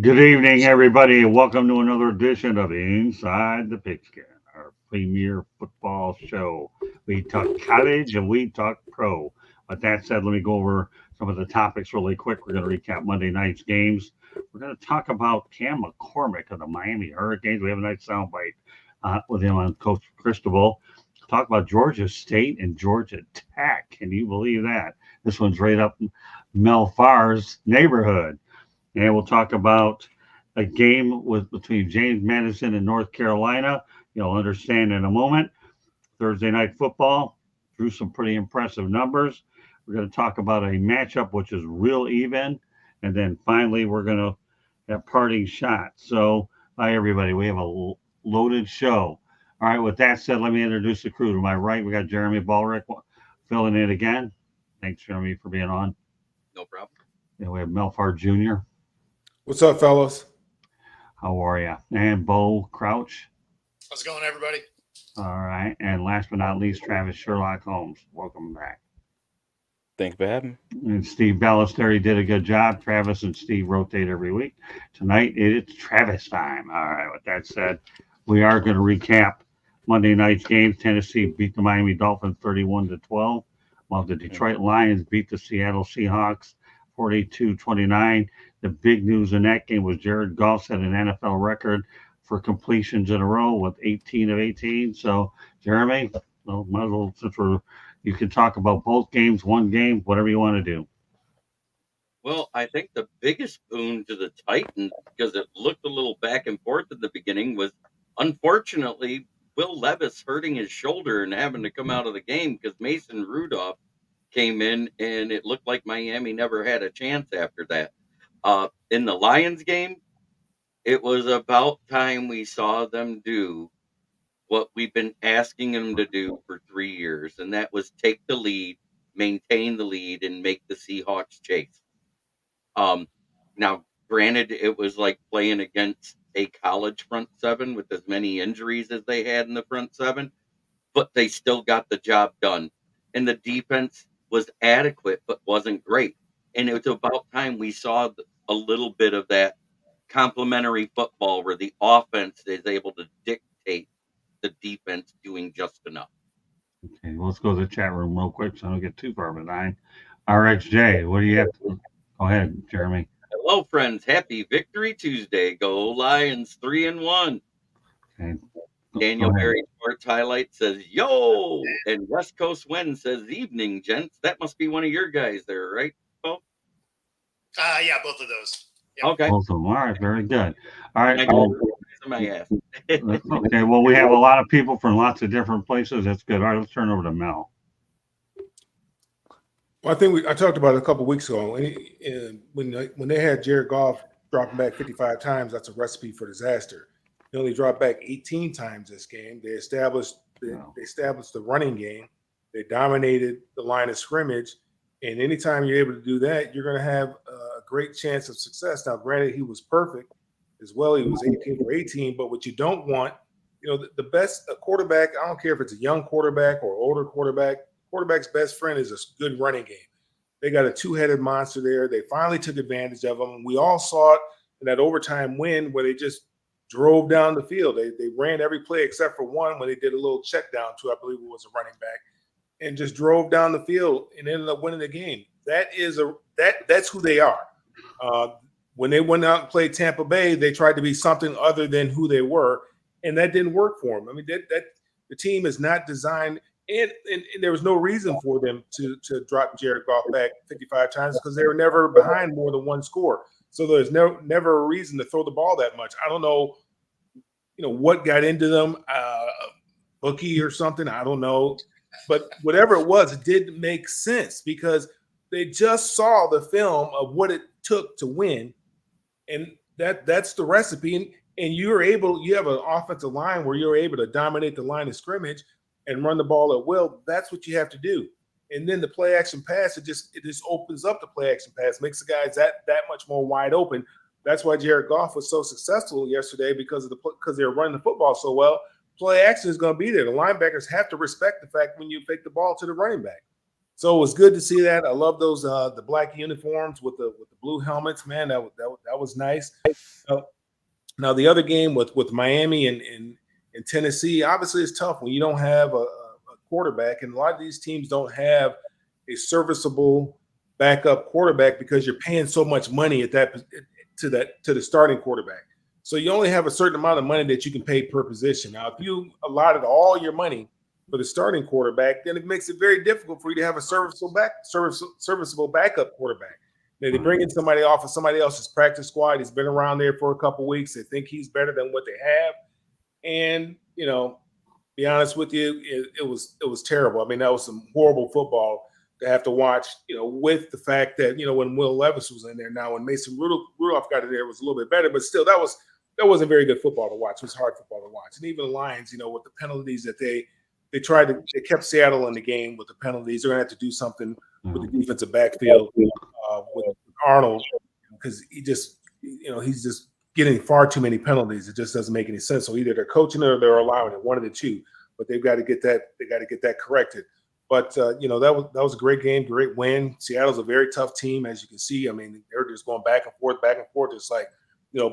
Good evening, everybody, and welcome to another edition of Inside the Pigskin, our premier football show. We talk college and we talk pro. With that said, let me go over some of the topics really quick. We're going to recap Monday night's games. We're going to talk about Cam McCormick of the Miami Hurricanes. We have a nice soundbite with him on Coach Cristobal. Talk about Georgia State and Georgia Tech. Can you believe that? This one's right up Mel Farr's neighborhood. And we'll talk about a game with between James Madison and North Carolina. You'll understand in a moment. Thursday night football drew some pretty impressive numbers. We're going to talk about a matchup which is real even, and then finally we're going to have parting shots. So, hi everybody, we have a loaded show. All right, with that said, let me introduce the crew. To my right, we got Jeremy Ballrick filling in again. Thanks, Jeremy, for being on. No problem. And we have Melfar Jr. What's up, fellas? How are you? And Bo Crouch. How's it going, everybody? All right. And last but not least, Travis Sherlock Holmes. Welcome back. Thanks for having me. And Steve Ballesteri did a good job. Travis and Steve rotate every week. Tonight, it's Travis time. All right. With that said, we are going to recap Monday night's games. Tennessee beat the Miami Dolphins 31-12, while the Detroit Lions beat the Seattle Seahawks 42-29. The big news in that game was Jared Goff set an NFL record for completions in a row with 18 of 18. So, Jeremy, well, might as well, since you can talk about both games, one game, whatever you want to do. Well, I think the biggest boon to the Titans, because it looked a little back and forth at the beginning, was unfortunately Will Levis hurting his shoulder and having to come out of the game because Mason Rudolph came in, and it looked like Miami never had a chance after that. In the Lions game, it was about time we saw them do what we've been asking them to do for 3 years, and that was take the lead, maintain the lead, and make the Seahawks chase. Now, granted, it was like playing against a college front seven with as many injuries as they had in the front seven, but they still got the job done. And the defense was adequate, but wasn't great. And it was about time we saw a little bit of that complementary football where the offense is able to dictate the defense doing just enough. Okay, well, let's go to the chat room real quick so I don't get too far behind. RXJ, what do you have to go ahead, Jeremy? Hello, friends. Happy Victory Tuesday. Go Lions 3-1. Okay. Daniel Berry Sports Highlight says, yo, and West Coast Wind says, evening, gents. That must be one of your guys there, right, Bo? Yeah, both of those. Yep. Okay. Both of them. All right, very good. All right. My ass. Okay, well, we have a lot of people from lots of different places. That's good. All right, let's turn over to Mel. Well, I think I talked about it a couple of weeks ago. When they had Jared Goff dropping back 55 times, that's a recipe for disaster. He only dropped back 18 times this game. They established the running game. They dominated the line of scrimmage. And anytime you're able to do that, you're going to have a great chance of success. Now, granted, he was perfect as well. He was 18 for 18. But what you don't want, the best quarterback, I don't care if it's a young quarterback or older quarterback's best friend is a good running game. They got a two-headed monster there. They finally took advantage of them. We all saw it in that overtime win where they just drove down the field. They ran every play except for one when they did a little check down to, I believe it was a running back, and just drove down the field and ended up winning the game. That's who they are. When they went out and played Tampa Bay, they tried to be something other than who they were, and that didn't work for them. I mean, the team is not designed, and there was no reason for them to drop Jared Goff back 55 times because they were never behind more than one score. So there's never a reason to throw the ball that much. I don't know, what got into them, bookie or something. I don't know. But whatever it was, it didn't make sense because they just saw the film of what it took to win. And that's the recipe. And you have an offensive line where you're able to dominate the line of scrimmage and run the ball at will. That's what you have to do. And then the play action pass, it just opens up the play action pass, makes the guys that much more wide open. That's why Jared Goff was so successful yesterday because they were running the football so well. Play action is going to be there. The linebackers have to respect the fact when you fake the ball to the running back. So it was good to see that. I love those the black uniforms with the blue helmets. Man, that was nice. Uh, Now the other game with Miami and Tennessee, obviously it's tough when you don't have a quarterback, and a lot of these teams don't have a serviceable backup quarterback because you're paying so much money at to the starting quarterback. So you only have a certain amount of money that you can pay per position. Now, if you allotted all your money for the starting quarterback, then it makes it very difficult for you to have a serviceable backup quarterback. They bring in somebody off of somebody else's practice squad. He's been around there for a couple of weeks. They think he's better than what they have. And, be honest with you, it was terrible. I mean, that was some horrible football to have to watch, with the fact that, when Will Levis was in there. Now, when Mason Rudolph got in there, it was a little bit better. But still, that wasn't very good football to watch. It was hard football to watch. And even the Lions, with the penalties that they kept Seattle in the game with the penalties. They're going to have to do something with the defensive backfield with Arnold, because he's just getting far too many penalties. It just doesn't make any sense. So either they're coaching it or they're allowing it, one of the two. But they've got to get that. They got to get that corrected. But that was a great game, great win. Seattle's a very tough team, as you can see. I mean, they're just going back and forth. It's like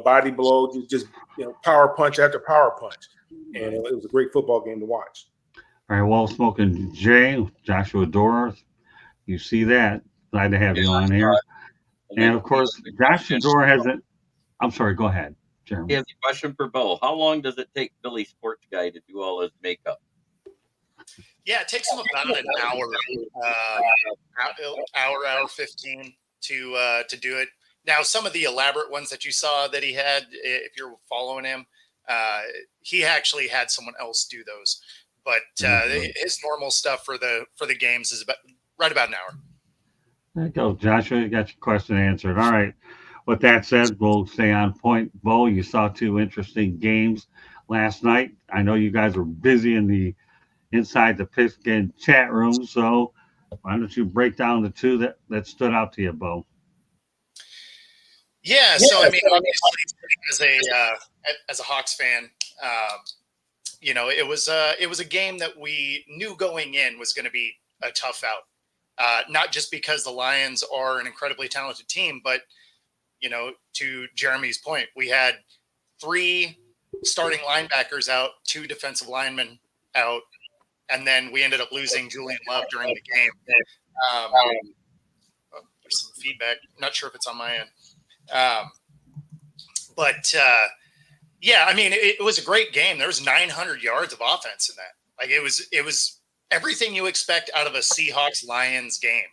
body blow, just power punch after power punch, and it was a great football game to watch. All right, well, smoking Jay, Joshua Doris, you see that. Glad to have you on here. And of course, Joshua Dora has it. I'm sorry, go ahead, Jeremy. He has a question for Bo. How long does it take Billy Sports Guy to do all his makeup? Yeah, it takes him about an hour 15 to do it. Now, some of the elaborate ones that you saw that he had, if you're following him, he actually had someone else do those. But his normal stuff for the games is right about an hour. There you go, Joshua. You got your question answered. All right. With that said, we'll stay on point. Bo, you saw two interesting games last night. I know you guys were busy inside the Pigskin chat room, so why don't you break down the two that stood out to you, Bo? Yeah, so I mean, obviously, as a Hawks fan, it was a game that we knew going in was going to be a tough out. Not just because the Lions are an incredibly talented team, but, to Jeremy's point, we had 3 starting linebackers out, 2 defensive linemen out, and then we ended up losing Julian Love during the game. There's some feedback. I'm not sure if it's on my end. Yeah, I mean, it was a great game. There was 900 yards of offense in that. Like it was everything you expect out of a Seahawks-Lions game,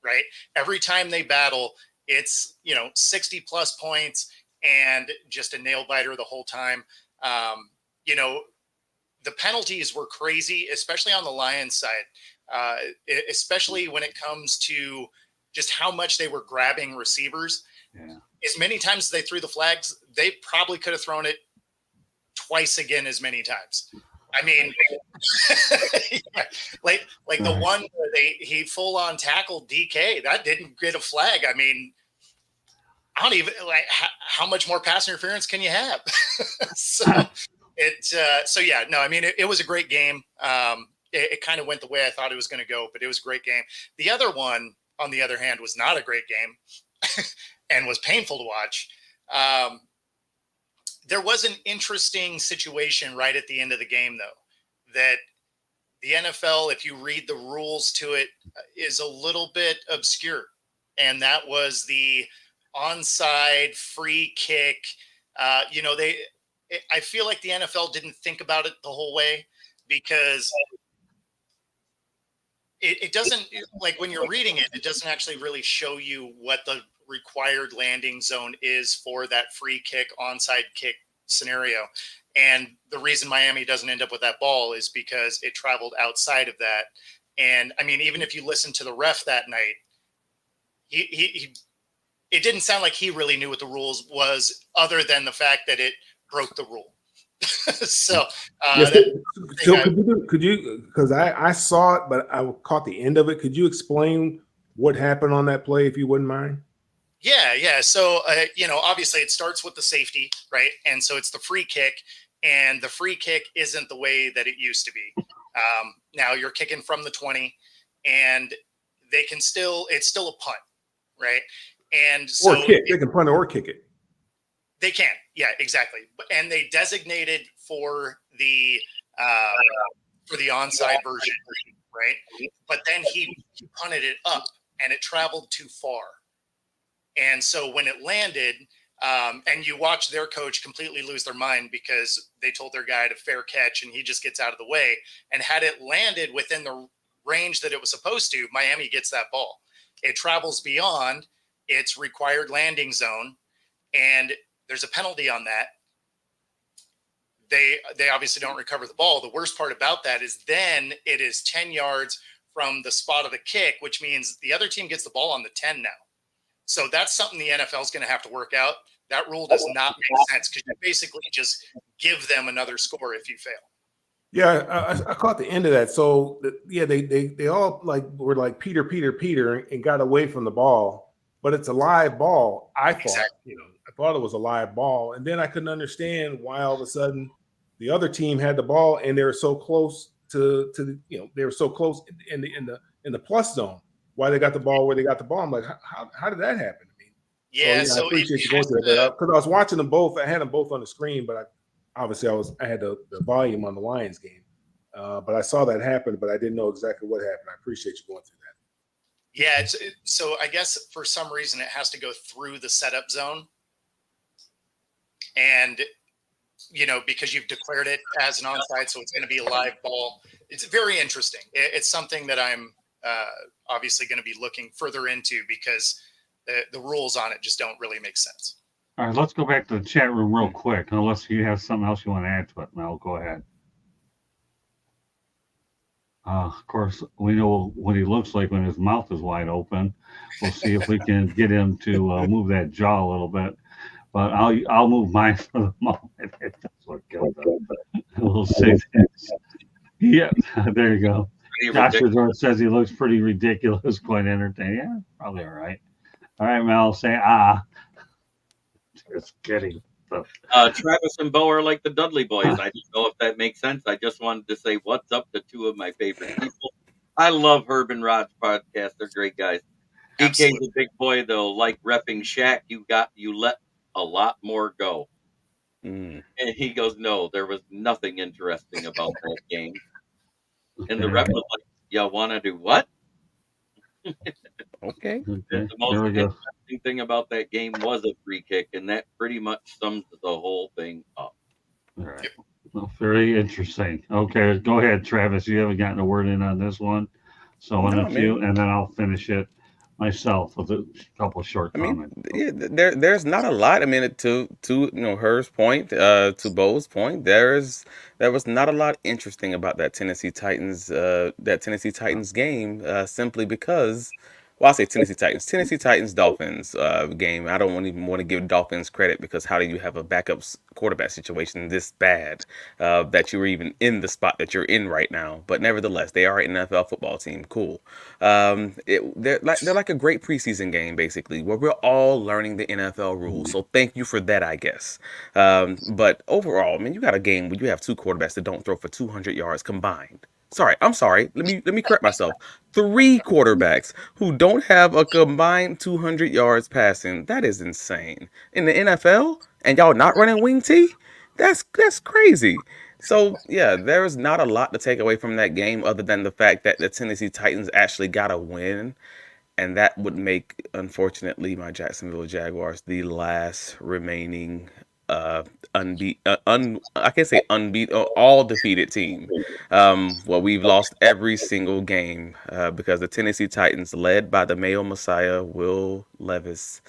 right? Every time they battle, it's, 60 plus points and just a nail biter the whole time. The penalties were crazy, especially on the Lions side, especially when it comes to just how much they were grabbing receivers. Yeah. As many times as they threw the flags, they probably could have thrown it twice again as many times. I mean, like the one where he full on tackled DK, that didn't get a flag. I mean, I don't even how much more pass interference can you have? So yeah, no, I mean, it was a great game. It kind of went the way I thought it was going to go, but it was a great game. The other one, on the other hand, was not a great game and was painful to watch. There was an interesting situation right at the end of the game, though, that the NFL, if you read the rules to it, is a little bit obscure. And that was the onside free kick. I feel like the NFL didn't think about it the whole way, because it doesn't, like when you're reading it, it doesn't actually really show you what the required landing zone is for that free kick, onside kick scenario. And the reason Miami doesn't end up with that ball is because it traveled outside of that. And I mean, even if you listen to the ref that night, it didn't sound like he really knew what the rules was, other than the fact that it broke the rule. So, could you, because I saw it, but I caught the end of it. Could you explain what happened on that play, if you wouldn't mind? Yeah. So, obviously it starts with the safety, right? And so it's the free kick, and the free kick isn't the way that it used to be. Now you're kicking from the 20, and they can still, it's still a punt, right? And so or kick. They can punt or kick it. They can, yeah, exactly. And they designated for the onside version, right? But then he punted it up, and it traveled too far. And so when it landed, and you watch their coach completely lose their mind because they told their guy to fair catch, and he just gets out of the way. And had it landed within the range that it was supposed to, Miami gets that ball. It travels beyond its required landing zone, and there's a penalty on that. They obviously don't recover the ball. The worst part about that is then it is 10 yards from the spot of the kick, which means the other team gets the ball on the 10 now. So that's something the NFL is going to have to work out. That rule does not make sense because you basically just give them another score if you fail. Yeah, I caught the end of that. So yeah, they all were like Peter, and got away from the ball, but it's a live ball. I thought, Exactly. I thought it was a live ball, and then I couldn't understand why all of a sudden the other team had the ball and they were so close to they were so close in the plus zone. Why they got the ball where they got the ball? I'm like, how did that happen? I mean, Yeah, I appreciate you going through that because I was watching them both. I had them both on the screen, but I had the volume on the Lions game. But I saw that happen, but I didn't know exactly what happened. I appreciate you going through that. Yeah, so I guess for some reason it has to go through the setup zone. And, because you've declared it as an onside, so it's going to be a live ball. It's very interesting. It's something that I'm obviously going to be looking further into because the rules on it just don't really make sense. All right, let's go back to the chat room real quick, unless you have something else you want to add to it. Mel, go ahead. Of course, we know what he looks like when his mouth is wide open. We'll see if we can get him to move that jaw a little bit. But I'll move mine for the moment. That's what killed him. We'll see this. Yeah, there you go. Joshua George says he looks pretty ridiculous, quite entertaining. Yeah, probably all right. All right, Mel, say ah. Just kidding. Travis and Bo are like the Dudley boys. I don't know if that makes sense. I just wanted to say what's up to two of my favorite people. I love Herb and Rod's podcast. They're great guys. DK's a big boy though, like reffing Shaq. You let a lot more go. And he goes, no, there was nothing interesting about that game. And the ref was like, you want to do what? Okay. The most interesting thing about that game was a free kick, and that pretty much sums the whole thing up. All right. Well, very interesting. Okay, go ahead, Travis. You haven't gotten a word in on this one. So on a few, and then I'll finish it myself with a couple short comments. There's not a lot. I mean, to Her's point, to Bo's point, there was not a lot interesting about that Tennessee Titans game, simply because. Well, I'll say Tennessee Titans Dolphins game. I don't even want to give Dolphins credit because how do you have a backup quarterback situation this bad that you were even in the spot that you're in right now? But nevertheless, they are an NFL football team. Cool. They're like a great preseason game basically, where we're all learning the NFL rules. So thank you for that, I guess. But overall, I mean, you got a game where you have two quarterbacks that don't throw for 200 yards combined. I'm sorry. Let me correct myself. 3 quarterbacks who don't have a combined 200 yards passing. That is insane. In the NFL, and y'all not running wing T? That's crazy. So, yeah, there's not a lot to take away from that game other than the fact that the Tennessee Titans actually got a win. And that would make, unfortunately, my Jacksonville Jaguars the last remaining I can't say unbeaten, all defeated team. Well, we've lost every single game because the Tennessee Titans, led by the Mayo Messiah, Will Levis,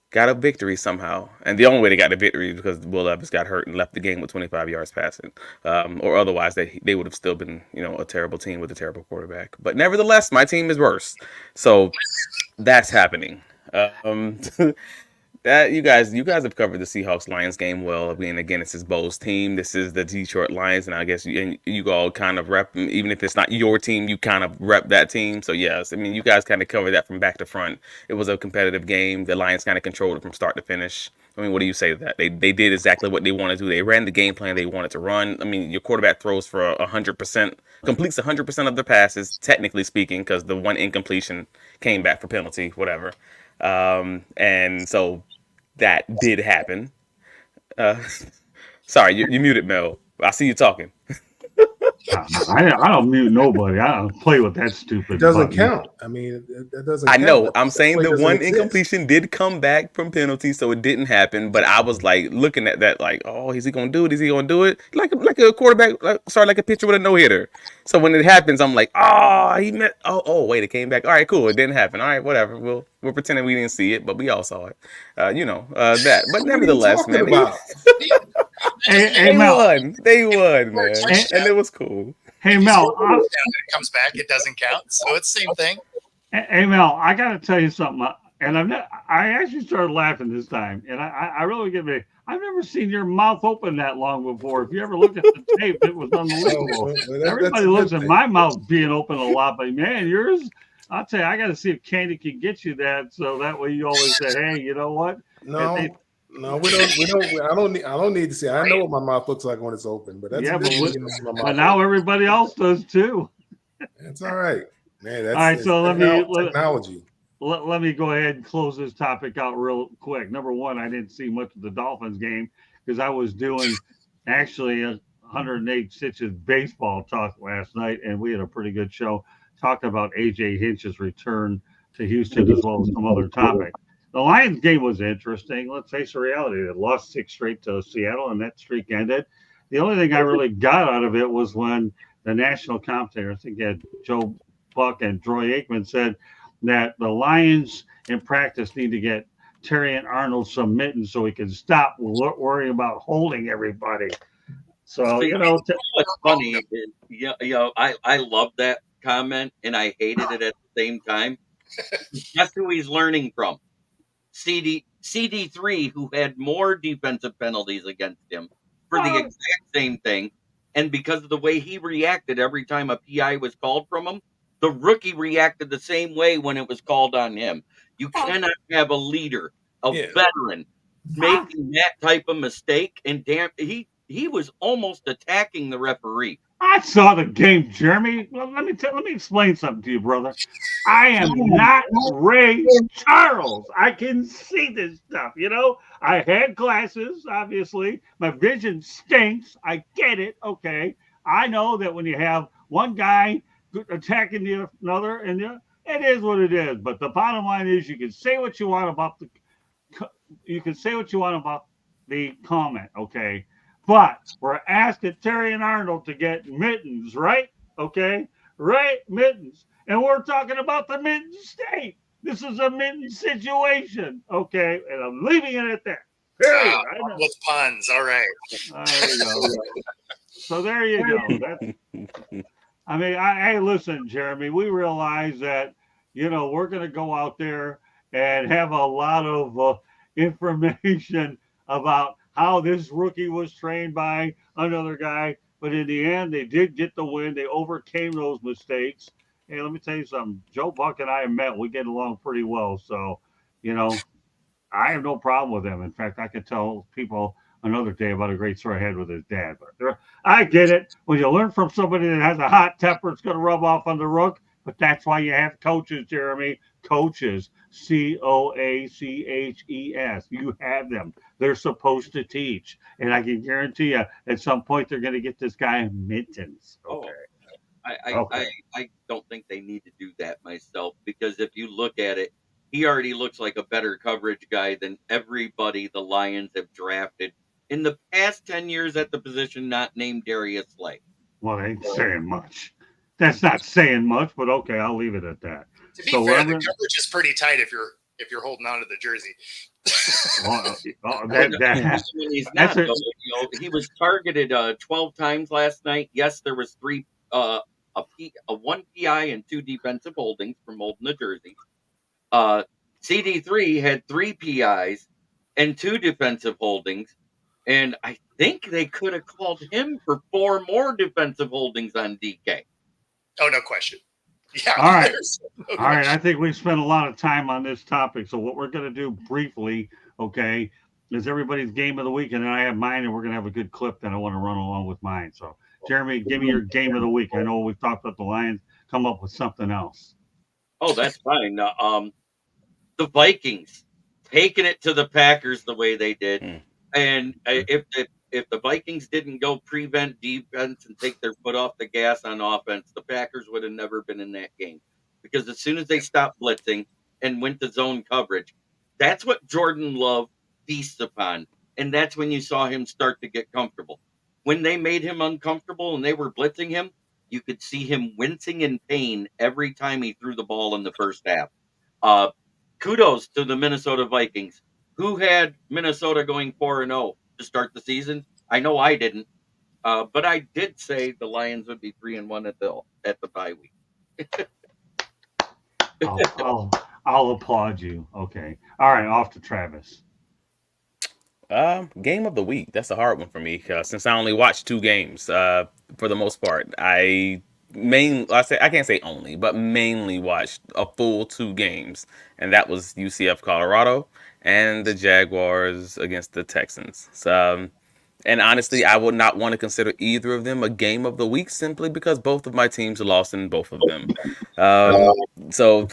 got a victory somehow. And the only way they got a victory is because Will Levis got hurt and left the game with 25 yards passing. Or otherwise, they would have still been, a terrible team with a terrible quarterback. But nevertheless, my team is worse. So that's happening. That you guys have covered the Seahawks Lions game well. I mean, again, this is Bo's team. This is the Detroit Lions, and I guess you all kind of rep, even if it's not your team, you kind of rep that team. So yes, I mean, you guys kind of covered that from back to front. It was a competitive game. The Lions kind of controlled it from start to finish. I mean, what do you say to that? They did exactly what they wanted to do. They ran the game plan they wanted to run. I mean, your quarterback throws for 100%, completes 100% of the passes, technically speaking, because the one incompletion came back for penalty, whatever. And so that did happen. Uh, sorry, you muted, Mel. I see you talking. I don't mute nobody. I don't play with that It stupid doesn't button. count. I mean, that doesn't I count. know. I'm That saying play the doesn't one exist. incompletion did come back from penalty, so it didn't happen. But I was like looking at that, like, oh, is he gonna do it? Is he gonna do it? Like a quarterback, like a pitcher with a no hitter. So when it happens, I'm like, oh, he meant. Oh, wait, it came back. All right, cool. It didn't happen. All right, whatever. We're pretending we didn't see it, but we all saw it. That. But What are you nevertheless, talking man, about? Hey, they Mel. won. They won, man, Hey, and it was cool. hey If you Mel. score a touchdown and it comes back, it doesn't count. So it's the same thing. Hey Mel, I got to tell you something. And I actually started laughing this time, and I really get me. I've never seen your mouth open that long before. If you ever looked at the tape, it was Oh, unbelievable. well, that's Everybody a looks good at thing. my mouth being open a lot, but man, yours. I'll tell you, I got to see if Candy can get you that, so that way you always say, "Hey, you know what?" No, no, we don't. I don't need to see. I know what my mouth looks like when it's open, but that's Yeah, a good but thing to see my but mouth now open. everybody else does too. That's all right, man. All right, It's so technology. let me go ahead and close this topic out real quick. Number one, I didn't see much of the Dolphins game because I was doing actually a 108 Stitches baseball talk last night, and we had a pretty good show talking about AJ Hinch's return to Houston as well as some other topics. The Lions game was interesting. Let's face the reality. They lost 6 straight to Seattle, and that streak ended. The only thing I really got out of it was when the national commentator, I think Joe Buck and Troy Aikman, said that the Lions in practice need to get Terry and Arnold some mittens so he can stop worrying about holding everybody. So, See, what's funny is, I love that comment and I hated it at the same time. Guess who he's learning from? CD3, who had more defensive penalties against him for the well, exact same thing. And because of the way he reacted every time a PI was called from him, the rookie reacted the same way when it was called on him. You cannot have a leader, a Yeah, veteran, making that type of mistake. And damn, he was almost attacking the referee. I saw the game, Jeremy. Well, let me explain something to you, brother. I am not Ray Charles. I can see this stuff. I had glasses, obviously. My vision stinks. I get it. Okay. I know that when you have one guy attacking the another, and it is what it is. But the bottom line is, you can say what you want about the comment, okay? But we're asking Terry and Arnold to get mittens, right? Okay, right, mittens, and we're talking about the mitten state. This is a mitten situation, okay? And I'm leaving it at that. Period. I know. With puns. All right. There we go. So there you go. I mean, hey, listen, Jeremy. We realize that we're going to go out there and have a lot of information about how this rookie was trained by another guy. But in the end, they did get the win. They overcame those mistakes. Hey, let me tell you something. Joe Buck and I have met. We get along pretty well. So, you know, I have no problem with him. In fact, I could tell people another day about a great story I had with his dad. But I get it. When you learn from somebody that has a hot temper, it's going to rub off on the rook. But that's why you have coaches, Jeremy. Coaches, COACHES. You have them. They're supposed to teach. And I can guarantee you, at some point, they're going to get this guy mittens. Okay. I don't think they need to do that myself, because if you look at it, he already looks like a better coverage guy than everybody the Lions have drafted in the past 10 years at the position not named Darius Slay. Well, they ain't saying much. That's not saying much, but okay, I'll leave it at that. To be fair, the coverage is pretty tight if you're holding on to the jersey. He's not. He was targeted 12 times last night. Yes, there was one PI and 2 defensive holdings from holding the jersey. CD3 had 3 PIs and 2 defensive holdings, and I think they could have called him for 4 more defensive holdings on DK. Oh, no question. Yeah. All right. No All right. I think we've spent a lot of time on this topic. So what we're going to do briefly, okay, is everybody's game of the week, and then I have mine, and we're gonna have a good clip that I want to run along with mine. So, Jeremy, give me your game of the week. I know we've talked about the Lions. Come up with something else. Oh, that's fine. The Vikings taking it to the Packers the way they did, Hmm. and if the Vikings didn't go prevent defense and take their foot off the gas on offense, the Packers would have never been in that game. Because as soon as they stopped blitzing and went to zone coverage, that's what Jordan Love feasts upon, and that's when you saw him start to get comfortable. When they made him uncomfortable and they were blitzing him, you could see him wincing in pain every time he threw the ball in the first half. Uh, Kudos to the Minnesota Vikings, who had Minnesota going 4-0 to start the season. I know I didn't, but I did say the Lions would be 3-1 at the bye week. I'll, I'll, I'll applaud you. Okay. All right. Off to Travis. Game of the week. That's a hard one for me since I only watched 2 games for the most part. I can't say only, but mainly watched a full 2 games, and that was UCF Colorado and the Jaguars against the Texans. And honestly, I would not want to consider either of them a game of the week simply because both of my teams lost in both of them. Um, so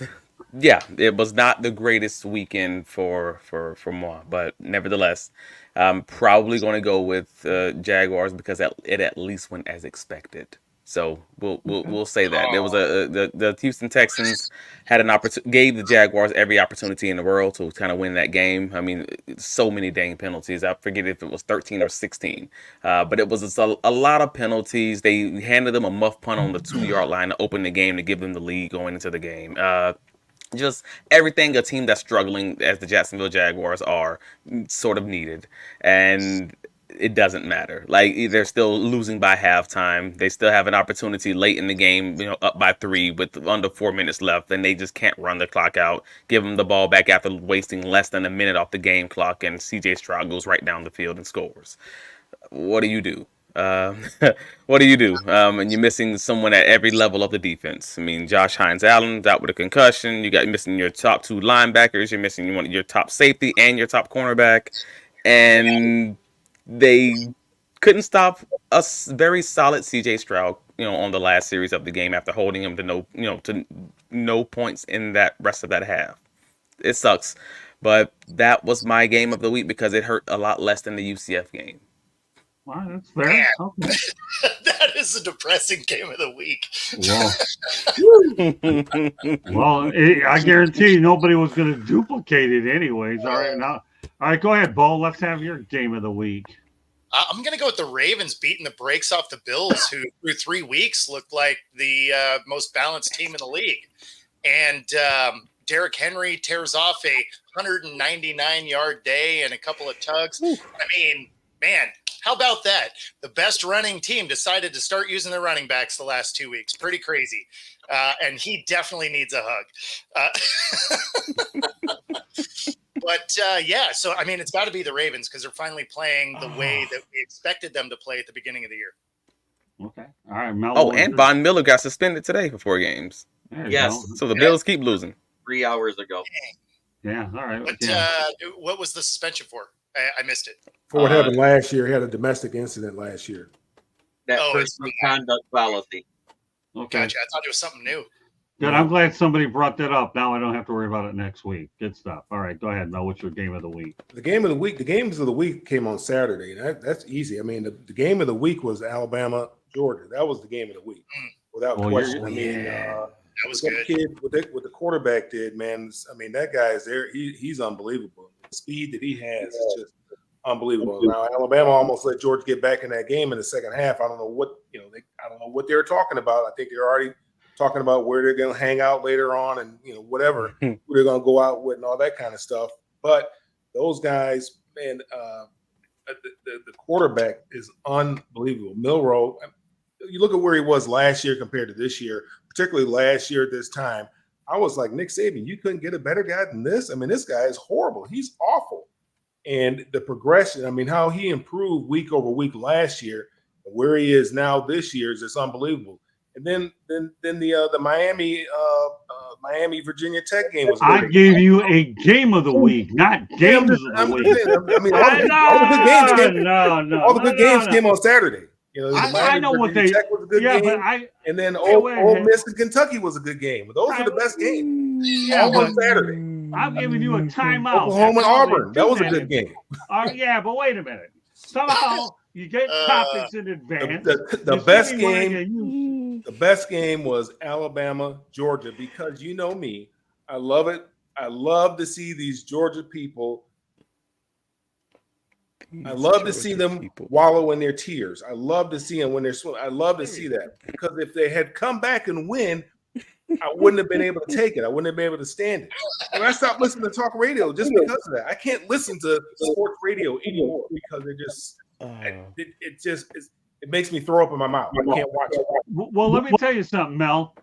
yeah, it was not the greatest weekend for moi, but nevertheless, I'm probably going to go with Jaguars because it at least went as expected. So we'll say that there was the Houston Texans had an opportunity, gave the Jaguars every opportunity in the world to kind of win that game. I mean, so many dang penalties. I forget if it was 13 or 16, but it was a lot of penalties. They handed them a muff punt on the 2 yard line to open the game to give them the lead going into the game. Just everything a team that's struggling as the Jacksonville Jaguars are sort of needed. And it doesn't matter. Like they're still losing by halftime. They still have an opportunity late in the game, up by 3 with under 4 minutes left, and they just can't run the clock out. Give them the ball back after wasting less than a minute off the game clock, and CJ Stroud goes right down the field and scores. What do you do? Uh, what do you do? And you're missing someone at every level of the defense. I mean, Josh Hines Allen's out with a concussion. You got missing your top 2 linebackers. You're missing one of your top safety and your top cornerback, and they couldn't stop a very solid CJ Stroud. On the last series of the game after holding him to no points in that rest of that half. It sucks, but that was my game of the week because it hurt a lot less than the UCF game. All right, that's fair. Okay. That is a depressing game of the week. I guarantee you nobody was going to duplicate it anyways. All right, now, all right, go ahead, Bo. Let's have your game of the week. I'm going to go with the Ravens beating the brakes off the Bills, who through 3 weeks looked like the most balanced team in the league. And Derrick Henry tears off a 199-yard day and a couple of tugs. I mean, man, how about that? The best running team decided to start using their running backs the last 2 weeks. Pretty crazy. And he definitely needs a hug. But yeah, so I mean, it's got to be the Ravens because they're finally playing the way that we expected them to play at the beginning of the year. Okay. All right, Mel. Oh, and Von Miller got suspended today for 4 games. Yes. So the Bills keep losing. 3 hours ago. Yeah. All right. But what was the suspension for? I missed it. For what happened last year, he had a domestic incident last year. That personal conduct policy. Okay. Gotcha. I thought it was something new. Good. I'm glad somebody brought that up. Now I don't have to worry about it next week. Good stuff. All right. Go ahead, Mel. What's your game of the week? The games of the week came on Saturday. That's easy. I mean, the game of the week was Alabama, Georgia. That was the game of the week, without question. I mean, that was good. Kid, what the quarterback did, man. I mean, that guy is there. He's unbelievable. The speed that he has is just unbelievable. Now Alabama almost let Georgia get back in that game in the second half. I don't know what I don't know what they were talking about. I think they're already talking about where they're going to hang out later on, and whatever who they're going to go out with and all that kind of stuff. But those guys, man, the quarterback is unbelievable. Milroe. You look at where he was last year compared to this year, particularly last year at this time. I was like, Nick Saban, you couldn't get a better guy than this. I mean, this guy is horrible. He's awful. And the progression, I mean, how he improved week over week last year, where he is now this year is just unbelievable. And then the Miami Miami Virginia Tech game was I good. gave you a game of the week, not games of the week. I mean, all the good games came. All the good games came on Saturday. You know, the I Miami know what Virginia they. Tech was a good Yeah, game, but and then Hey, wait a Ole minute. Miss and Kentucky was a good game. But those were the best games. Yeah, All on but Saturday. I'm giving you a timeout. Oklahoma and That's how they Auburn. do That was a good game. Yeah, but wait a minute. Somehow you get topics in advance. The You best see me when I game. get The best game was Alabama, Georgia, because you know me. I love it. I love to see these Georgia people. I love to see them wallow in their tears. I love to see them when they're swimming. I love to see that because if they had come back and win, I wouldn't have been able to take it. I wouldn't have been able to stand it. And I stopped listening to talk radio just because of that. I can't listen to sports radio anymore because it makes me throw up in my mouth. I can't watch it. Well, let me tell you something, Mel.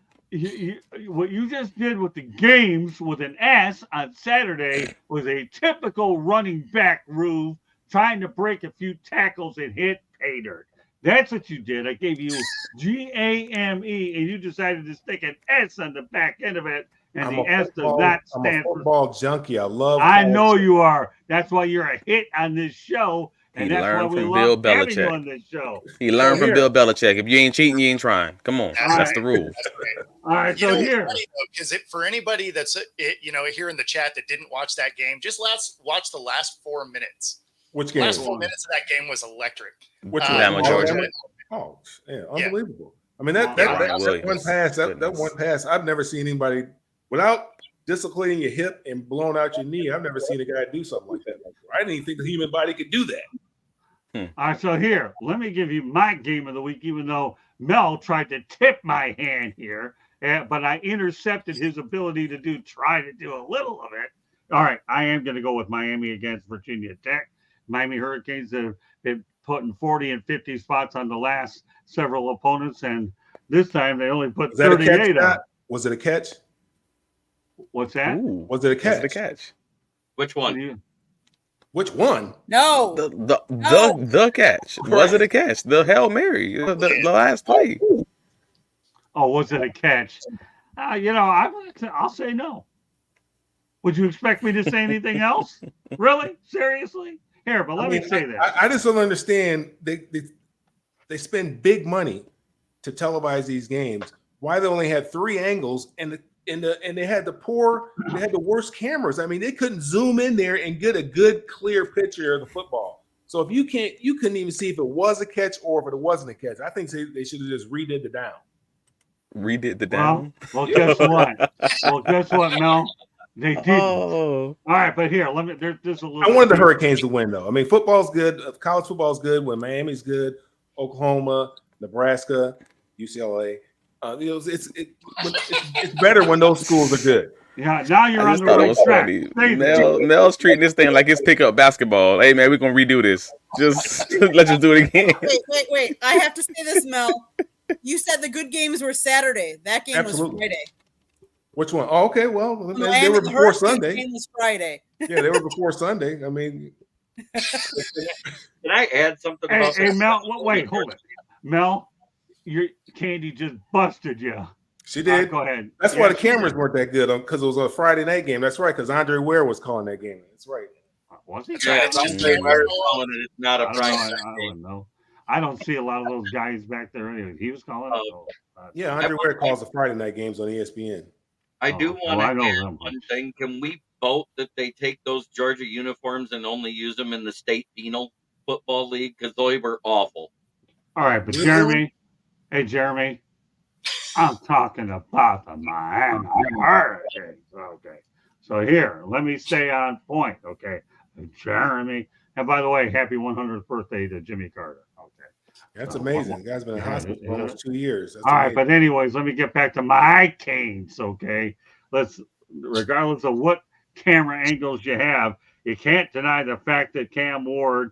What you just did with the games with an S on Saturday was a typical running back move, trying to break a few tackles and hit pay dirt. That's what you did. I gave you GAME, and you decided to stick an S on the back end of it, and the S does not stand for football junkie. I know you are. That's why you're a hit on this show, and He that's why learned we from love Bill having you Belichick. on this show. He learned from Bill Belichick. If you ain't cheating, you ain't trying. Come on, that's the rule. That's great. All right, so here, because for anybody that's here in the chat that didn't watch that game, just watch the last 4 minutes. Which game? The last 4 minutes of that game was electric. Which Alabama, Georgia. Oh, yeah, unbelievable. I mean, that one pass, I've never seen anybody without dislocating your hip and blowing out your knee. I've never seen a guy do something like that before. I didn't even think the human body could do that. All right, so here, let me give you my game of the week, even though Mel tried to tip my hand here, but I intercepted his ability to try to do a little of it. All right, I am going to go with Miami against Virginia Tech. Miami Hurricanes have been putting 40 and 50 spots on the last several opponents, and this time they only put 38 on. Was it a catch? What's that? Ooh, was it a catch? Was it a catch? Which one? Which one? No. The catch. Was it a catch? The Hail Mary. The last play. Oh, was it a catch? I'll say no. Would you expect me to say anything else? Really? Seriously? Here, but let me say that. I just don't understand. They spend big money to televise these games. Why they only had 3 angles and they had the worst cameras. I mean, they couldn't zoom in there and get a good, clear picture of the football. So if you couldn't even see if it was a catch or if it wasn't a catch. I think they should have just redid the down. Redid the down. Well, guess what, Mel? They did. Oh. All right, but here, there's a little. I wanted the Hurricanes to win, though. I mean, football's good. College football's good when Miami's good. Oklahoma, Nebraska, UCLA. It's better when those schools are good. Yeah, now you're on the right track. Mel's treating this thing like it's pickup basketball. Hey, man, we're going to redo this. Just let's just do it again. Wait. I have to say this, Mel. You said the good games were Saturday. That game was Friday. Which one? Oh, okay, well, they were before Sunday. Game was Friday. Yeah, they were before Sunday. I mean, can I add something? Hey, Mel, wait, hold it. Mel, your Candy just busted you. She did. Go ahead. That's why the cameras weren't that good because it was a Friday night game. That's right, because Andre Ware was calling that game. That's right. Was he? Yeah, it's not a Friday night game. I don't know. I don't see a lot of those guys back there anyway. He was calling it. Yeah, Andre Ware calls the Friday night games on ESPN. I do want to add one thing. Can we vote that they take those Georgia uniforms and only use them in the state penal football league? Because they were awful. All right, but Jeremy, I'm talking about the Miami Hurricanes. Okay. So here, let me stay on point. Okay. Jeremy. And by the way, happy 100th birthday to Jimmy Carter. Okay. That's amazing. The guy's been in hospital for almost 2 years. That's all amazing. right, but anyways, let me get back to my Canes. Okay. Regardless of what camera angles you have, you can't deny the fact that Cam Ward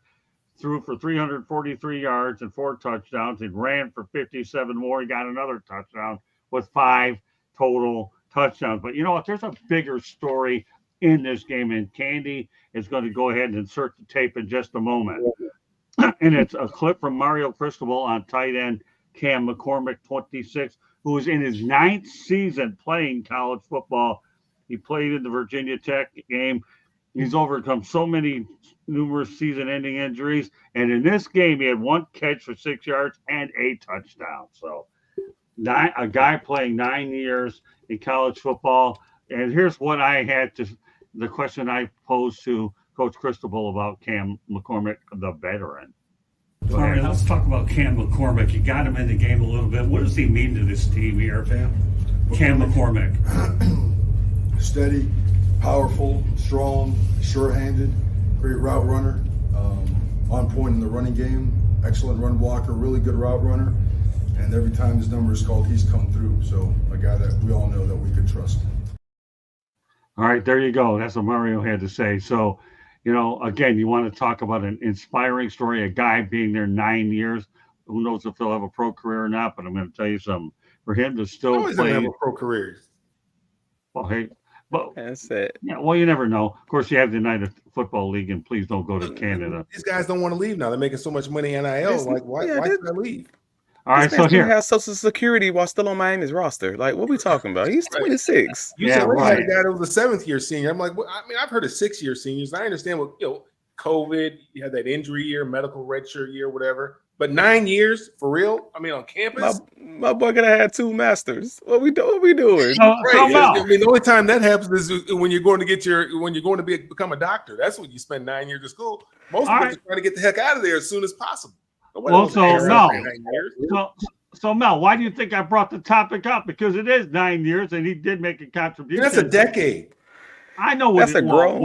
threw for 343 yards and 4 touchdowns and ran for 57 more. He got another touchdown with 5 total touchdowns. But you know what? There's a bigger story in this game, and Candy is going to go ahead and insert the tape in just a moment. And it's a clip from Mario Cristobal on tight end Cam McCormick, 26, who was in his 9th season playing college football. He played in the Virginia Tech game. He's overcome so many numerous season-ending injuries, and in this game, he had 1 catch for 6 yards and a touchdown. So, a guy playing 9 years in college football. And here's what the question I posed to Coach Cristobal about Cam McCormick, the veteran. All right, let's talk about Cam McCormick. You got him in the game a little bit. What does he mean to this team here, Cam McCormick? Steady, powerful, strong, sure-handed, great route runner, on point in the running game, excellent run blocker, really good route runner, and every time his number is called, he's come through. So a guy that we all know that we can trust. All right, there you go. That's what Mario had to say. So, again, you want to talk about an inspiring story, a guy being there 9 years. Who knows if he'll have a pro career or not, but I'm going to tell you something. For him to still play. Have a pro career. Well, hey, but That's it. yeah, well, you never know. Of course, you have the United Football League, and please don't go to Canada. These guys don't want to leave now. They're making so much money in NIL. Why should I leave? All right, so here. He has Social Security while still on Miami's roster. Like, what are we talking about? He's 26. You said we had a guy that was a 7th-year senior. I'm like, well, I mean, I've heard of 6-year seniors. I understand what COVID. You had that injury year, medical redshirt year, whatever. But 9 years for real? I mean, on campus. My boy could have had 2 masters. What we doing? I mean, the only time that happens is when you're going to become a doctor. That's when you spend 9 years of school. Most of us are trying to get the heck out of there as soon as possible. Well, so Mel, why do you think I brought the topic up? Because it is 9 years, and he did make a contribution. That's a decade. I know what that's a grown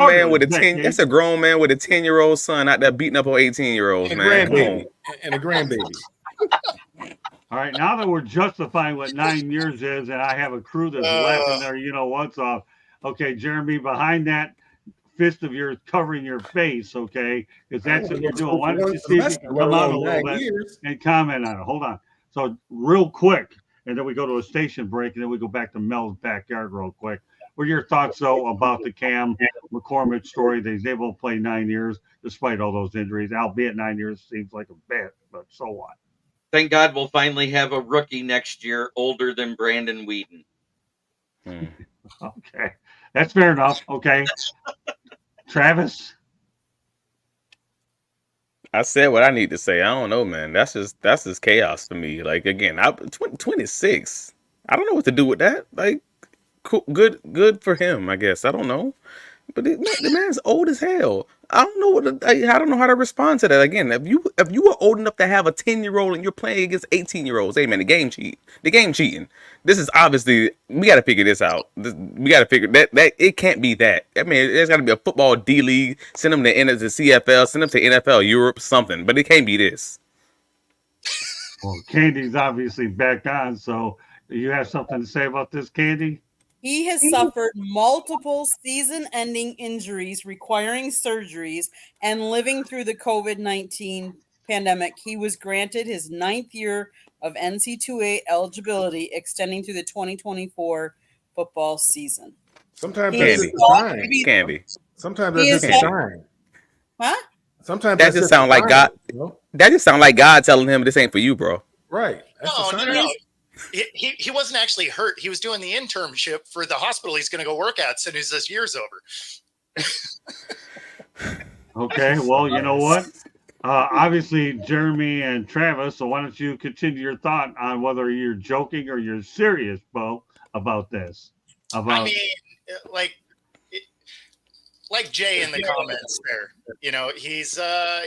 man with a 10. That's a grown man with a 10-year-old son out there beating up on 18-year-olds, man. And a grandbaby. All right, now that we're justifying what 9 years is, and I have a crew that's laughing their what's off. Okay, Jeremy, behind that fist of yours covering your face, okay? Because that's what you're doing. Why don't you see if you can come out a little bit and comment on it? Hold on. So real quick, and then we go to a station break, and then we go back to Mel's backyard real quick. What are your thoughts, though, about the Cam McCormick story that he's able to play 9 years despite all those injuries? Albeit 9 years seems like a bit, but so what? Thank God we'll finally have a rookie next year older than Brandon Whedon. Okay. That's fair enough. Okay. Travis? I said what I need to say. I don't know, man. That's just chaos to me. Like, again, 26. I don't know what to do with that. Like, cool, good for him, I guess. I don't know. But the man's old as hell. I don't know how to respond to that. Again, if you were old enough to have a 10-year-old and you're playing against 18-year-olds, hey man, the game cheating. This is obviously, we got to figure this out. We got to figure that it can't be that. I mean, there's got to be a football D league. Send them to CFL. Send them to NFL Europe, something. But it can't be this. Well, Candy's obviously back on. So, do you have something to say about this, Candy? He has suffered multiple season-ending injuries requiring surgeries and living through the COVID-19 pandemic. He was granted his 9th year of NC2A eligibility, extending through the 2024 football season. Sometimes that's just a sign. Candy. Sometimes that's just a sign. Huh? Sometimes that just sounds like God. That just sounds like God telling him this ain't for you, bro. Right. No. He wasn't actually hurt. He was doing the internship for the hospital he's going to go work at as soon as this year's over. Okay, well, you know what? Obviously, Jeremy and Travis, so why don't you continue your thought on whether you're joking or you're serious, Bo, about this? I mean, like Jay in the comments there, he's a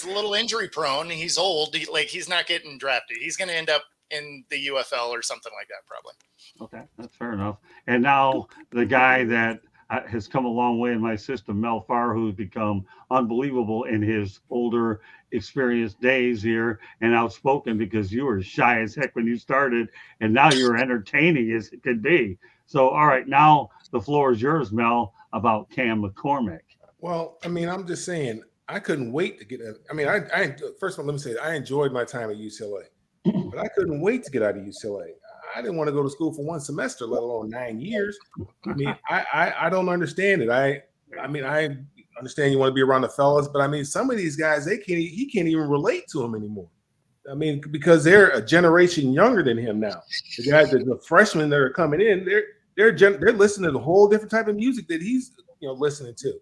little injury prone. He's old. He's not getting drafted. He's going to end up in the UFL or something like that, probably. Okay, that's fair enough. And now the guy that has come a long way in my system, Mel Farr, who's become unbelievable in his older, experienced days here and outspoken because you were shy as heck when you started, and now you're entertaining as it could be. So, all right, now the floor is yours, Mel, about Cam McCormick. Well, I mean, I'm just saying, I couldn't wait to get – I mean, first of all, let me say, I enjoyed my time at UCLA. But I couldn't wait to get out of UCLA. I didn't want to go to school for 1 semester, let alone 9 years. I mean, I don't understand it. I mean, I understand you want to be around the fellas, but I mean, some of these guys, he can't even relate to them anymore. I mean, because they're a generation younger than him now. The guys, the freshmen that are coming in, they're listening to the whole different type of music that he's listening to.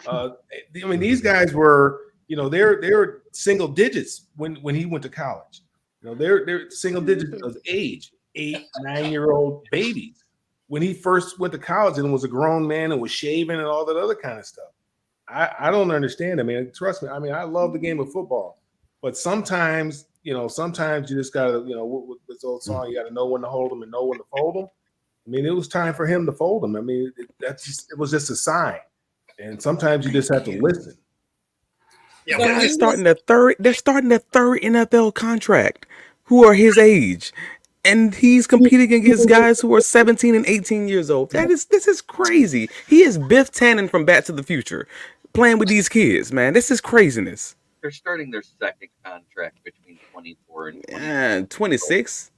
I mean, these guys were they were single digits when he went to college. They're single digits of age, 8, 9-year-old babies when he first went to college and was a grown man and was shaving and all that other kind of stuff. I don't understand. I mean, trust me. I mean, I love the game of football, but sometimes you just gotta, with this old song, you gotta know when to hold them and know when to fold them. I mean, it was time for him to fold them. I mean, it was just a sign, and sometimes you just have to listen. Yeah, So Guys he starting their third. They're starting their third NFL contract, who are his age, and he's competing against guys who are 17 and 18 years old. This is crazy. He is Biff Tannen from Back to the Future, playing with these kids. Man, this is craziness. They're starting their second contract between 24 and 26. 26.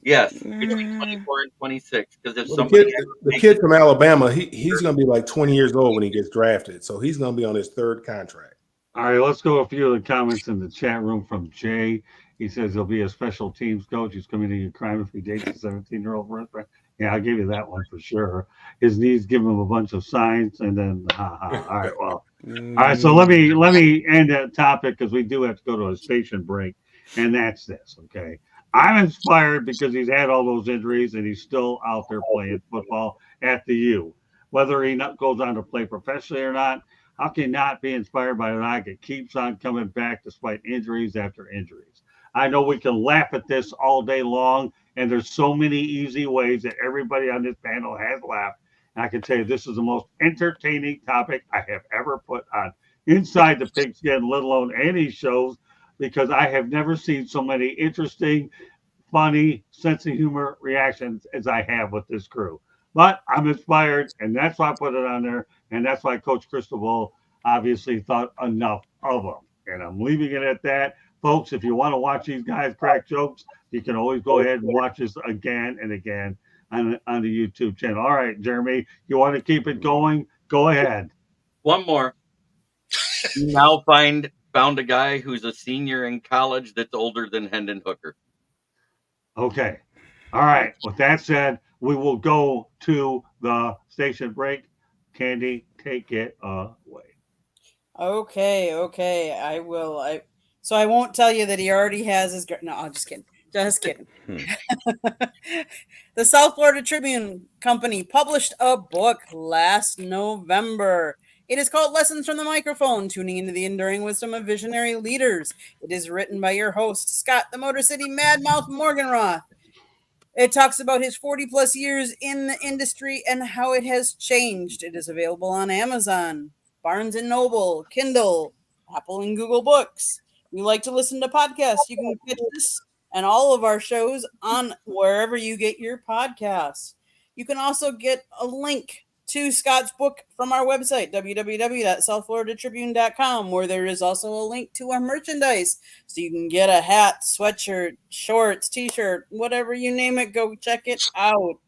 Yes, between 24 and 26. Because if Well, somebody the kid from Alabama, he's going to be like 20 years old when he gets drafted, so he's going to be on his third contract. All right, let's go a few of the comments in the chat room from Jay. He says he'll be a special teams coach. He's committing a crime if he dates a 17-year-old girlfriend. Yeah, I'll give you that one for sure. His knees give him a bunch of signs, and then All right, well, all right. So let me end that topic because we do have to go to a station break, and that's this. Okay, I'm inspired because he's had all those injuries and he's still out there playing football at the U. Whether he goes on to play professionally or not, how can you not be inspired by the guy that keeps on coming back despite injuries after injuries? I know we can laugh at this all day long, and there's so many easy ways that everybody on this panel has laughed. And I can tell you this is the most entertaining topic I have ever put on Inside the Pigskin, let alone any shows, because I have never seen so many interesting, funny, sense of humor reactions as I have with this crew. But I'm inspired, and that's why I put it on there, and that's why Coach Cristobal obviously thought enough of them. And I'm leaving it at that. Folks, if you want to watch these guys crack jokes, you can always go ahead and watch this again and again on the YouTube channel. All right, Jeremy, you want to keep it going? Go ahead. One more. You now found a guy who's a senior in college that's older than Hendon Hooker. Okay. All right. With that said, we will go to the station break. Candy, take it away. Okay. I will. So I won't tell you that he already has his. No, I'm just kidding. Just kidding. The South Florida Tribune Company published a book last November. It is called Lessons from the Microphone, Tuning into the Enduring Wisdom of Visionary Leaders. It is written by your host, Scott the Motor City Madmouth Morganroth. It talks about his 40 plus years in the industry and how it has changed. It is available on Amazon, Barnes and Noble, Kindle, Apple and Google Books. If you like to listen to podcasts, you can catch this and all of our shows on wherever you get your podcasts. You can also get a link to Scott's book from our website, www.southfloridatribune.com, where there is also a link to our merchandise. So you can get a hat, sweatshirt, shorts, t-shirt, whatever you name it, go check it out.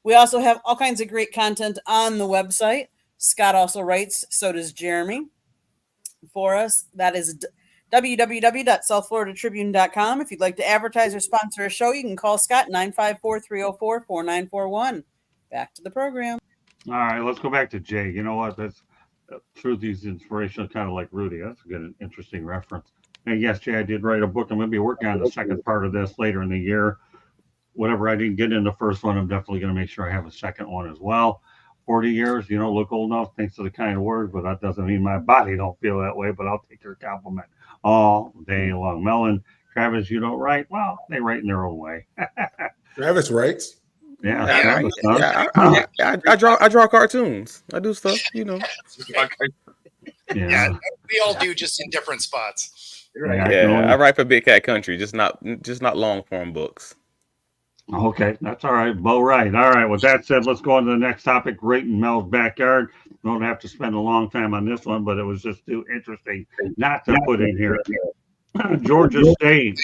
We also have all kinds of great content on the website. Scott also writes, so does Jeremy, for us. That is www.southfloridatribune.com. If you'd like to advertise or sponsor a show, you can call Scott 954-304-4941. Back to the program. All right, let's go back to Jay. You know what? That's truth is inspirational, kind of like Rudy. That's a good, interesting reference. And yes, Jay, I did write a book. I'm going to be working on the second part of this later in the year. Whatever I didn't get in the first one, I'm definitely going to make sure I have a second one as well. 40 years, look old enough, thanks to the kind words, but that doesn't mean my body don't feel that way, but I'll take your compliment all day long. Melon, Travis, you don't write? Well, they write in their own way. Travis writes. Yeah, I draw cartoons. I do stuff, Yeah, Yeah. we all do, just in different spots. I write for Big Cat Country, just not long form books. Okay, that's all right. Bo, right. All right. With that said, let's go on to the next topic. Right in Mel's backyard. Don't have to spend a long time on this one, but it was just too interesting not to put in here. Georgia State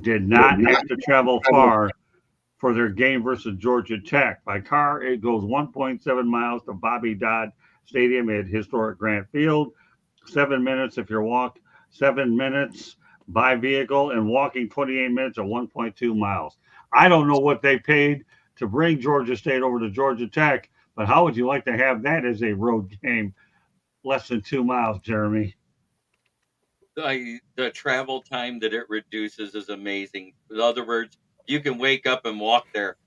did not have to travel far for their game versus Georgia Tech. By car, it goes 1.7 miles to Bobby Dodd Stadium at historic Grant Field. 7 minutes if you walk. 7 minutes by vehicle and walking 28 minutes at 1.2 miles. I don't know what they paid to bring Georgia State over to Georgia Tech, but how would you like to have that as a road game? Less than 2 miles, Jeremy. The travel time that it reduces is amazing. In other words, you can wake up and walk there.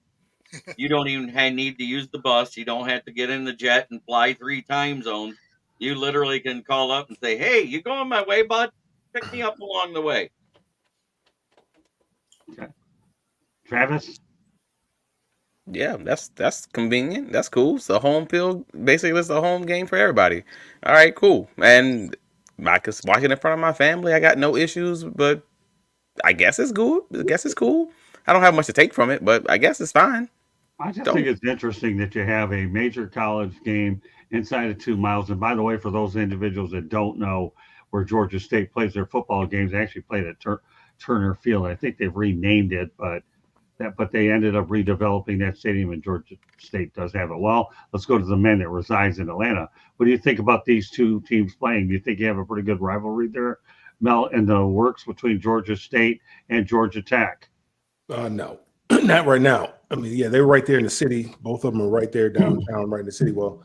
You don't even need to use the bus. You don't have to get in the jet and fly 3 time zones. You literally can call up and say, "Hey, you going my way, bud? Pick me up along the way." Okay. Travis? Yeah, that's convenient. That's cool. It's a home field. Basically, it's a home game for everybody. All right, cool. And I can watch it in front of my family. I got no issues, but I guess it's good. I guess it's cool. I don't have much to take from it, but I guess it's fine. I just think Don't. it's interesting that you have a major college game inside of 2 miles. And by the way, for those individuals that don't know where Georgia State plays their football games, they actually played at Turner Field. I think they've renamed it, but they ended up redeveloping that stadium, and Georgia State does have it. Well, let's go to the men that resides in Atlanta. What do you think about these two teams playing? Do you think you have a pretty good rivalry there, Mel, in the works between Georgia State and Georgia Tech? No, not right now. I mean, yeah, they're right there in the city. Both of them are right there downtown, right in the city. Well,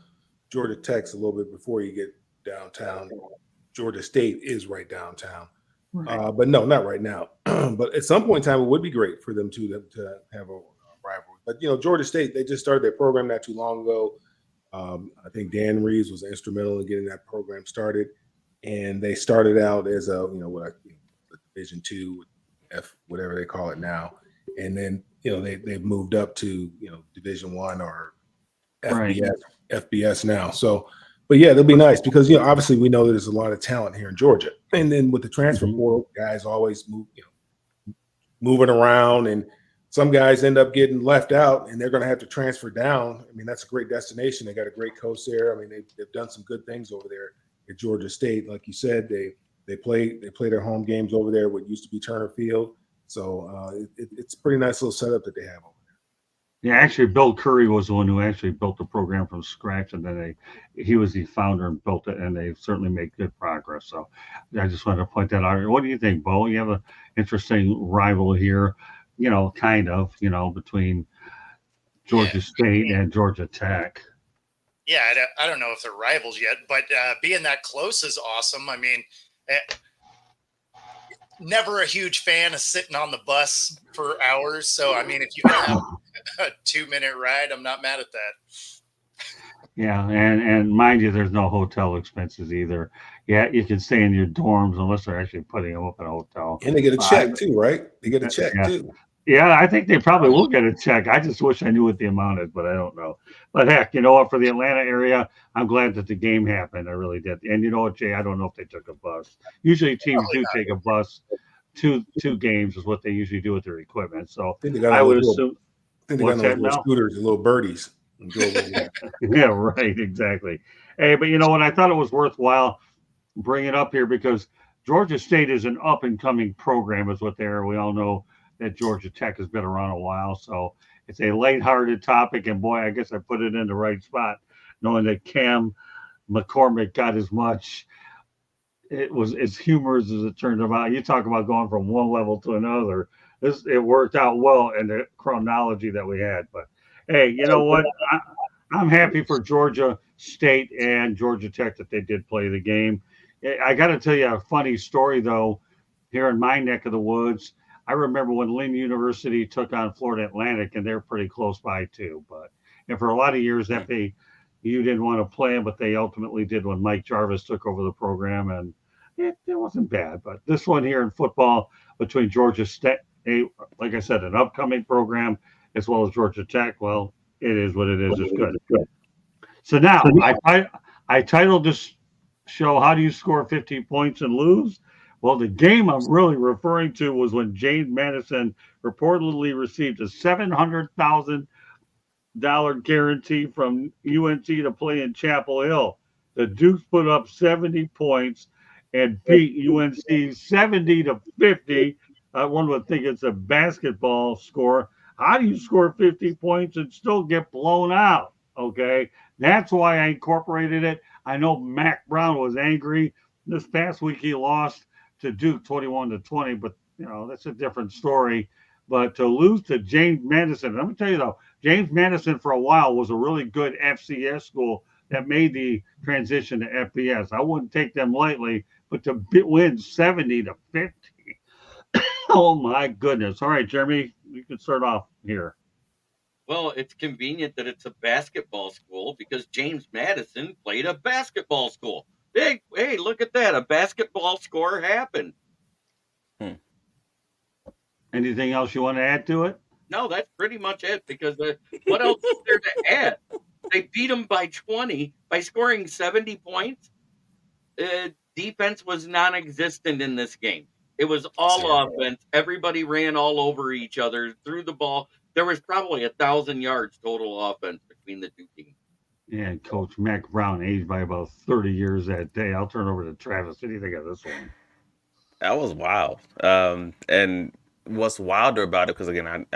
Georgia Tech's a little bit before you get downtown. Georgia State is right downtown. But no, not right now. But at some point in time, it would be great for them to have a rivalry. But Georgia State, they just started their program not too long ago. I think Dan Reeves was instrumental in getting that program started, and they started out as a Division two, F whatever they call it now, and then they've moved up to Division one or FBS now. So. But yeah, it'll be nice because obviously we know there's a lot of talent here in Georgia, and then with the transfer portal, guys always moving around, and some guys end up getting left out, and they're going to have to transfer down. I mean, that's a great destination. They got a great coach there. I mean, they've done some good things over there at Georgia State. Like you said, they play their home games over there, what used to be Turner Field. So it's a pretty nice little setup that they have over there. Yeah, actually, Bill Curry was the one who actually built the program from scratch, and then he was the founder and built it, and they certainly made good progress. So I just wanted to point that out. What do you think, Bo? You have an interesting rival here, kind of, between Georgia State and Georgia Tech. Yeah, I don't know if they're rivals yet, but being that close is awesome. I mean, never a huge fan of sitting on the bus for hours. So, I mean, if you have a 2-minute ride, I'm not mad at that. Yeah, and mind you, there's no hotel expenses either. Yeah, you can stay in your dorms unless they're actually putting them up in a hotel. And they get a check too, right? They get a check too. Yeah, I think they probably will get a check. I just wish I knew what the amount is, but I don't know. But heck, you know what? For the Atlanta area, I'm glad that the game happened. I really did. And you know what, Jay? I don't know if they took a bus. Usually teams do take a bus. Two games is what they usually do with their equipment. So I would assume. I think they got those little scooters, little birdies. Yeah, right, exactly. Hey, but you know what? I thought it was worthwhile bringing up here because Georgia State is an up-and-coming program, is what they are. We all know that Georgia Tech has been around a while, so it's a lighthearted topic. And boy, I guess I put it in the right spot, knowing that Cam McCormick got as much. It was as humorous as it turned out. You talk about going from one level to another. It worked out well in the chronology that we had. But hey, you know what? I'm happy for Georgia State and Georgia Tech that they did play the game. I got to tell you a funny story though. Here in my neck of the woods, I remember when Lynn University took on Florida Atlantic, and they're pretty close by too. And for a lot of years that you didn't want to play them, but they ultimately did when Mike Jarvis took over the program, and it wasn't bad. But this one here in football between Georgia State, like I said, an upcoming program, as well as Georgia Tech, well, it is what it is. It's good. So now I titled this show, How Do You Score 50 Points and Lose? Well, the game I'm really referring to was when James Madison reportedly received a $700,000 guarantee from UNC to play in Chapel Hill. The Dukes put up 70 points and beat UNC 70-50. One would think it's a basketball score. How do you score 50 points and still get blown out? Okay, that's why I incorporated it. I know Mac Brown was angry this past week. He lost to Duke 21-20, but that's a different story. But to lose to James Madison, let me tell you though, James Madison for a while was a really good FCS school that made the transition to FBS. I wouldn't take them lightly, but to win 70-50, oh my goodness! All right, Jeremy, you can start off here. Well, it's convenient that it's a basketball school because James Madison played a basketball school. Hey, look at that. A basketball score happened. Anything else you want to add to it? No, that's pretty much it because what else is there to add? They beat them by 20 by scoring 70 points. Defense was non-existent in this game. It was all offense. Everybody ran all over each other, threw the ball. There was probably 1,000 yards total offense between the two teams. Yeah, and Coach Mac Brown aged by about 30 years that day. I'll turn over to Travis. What do you think of this one? That was wild. And what's wilder about it, because again,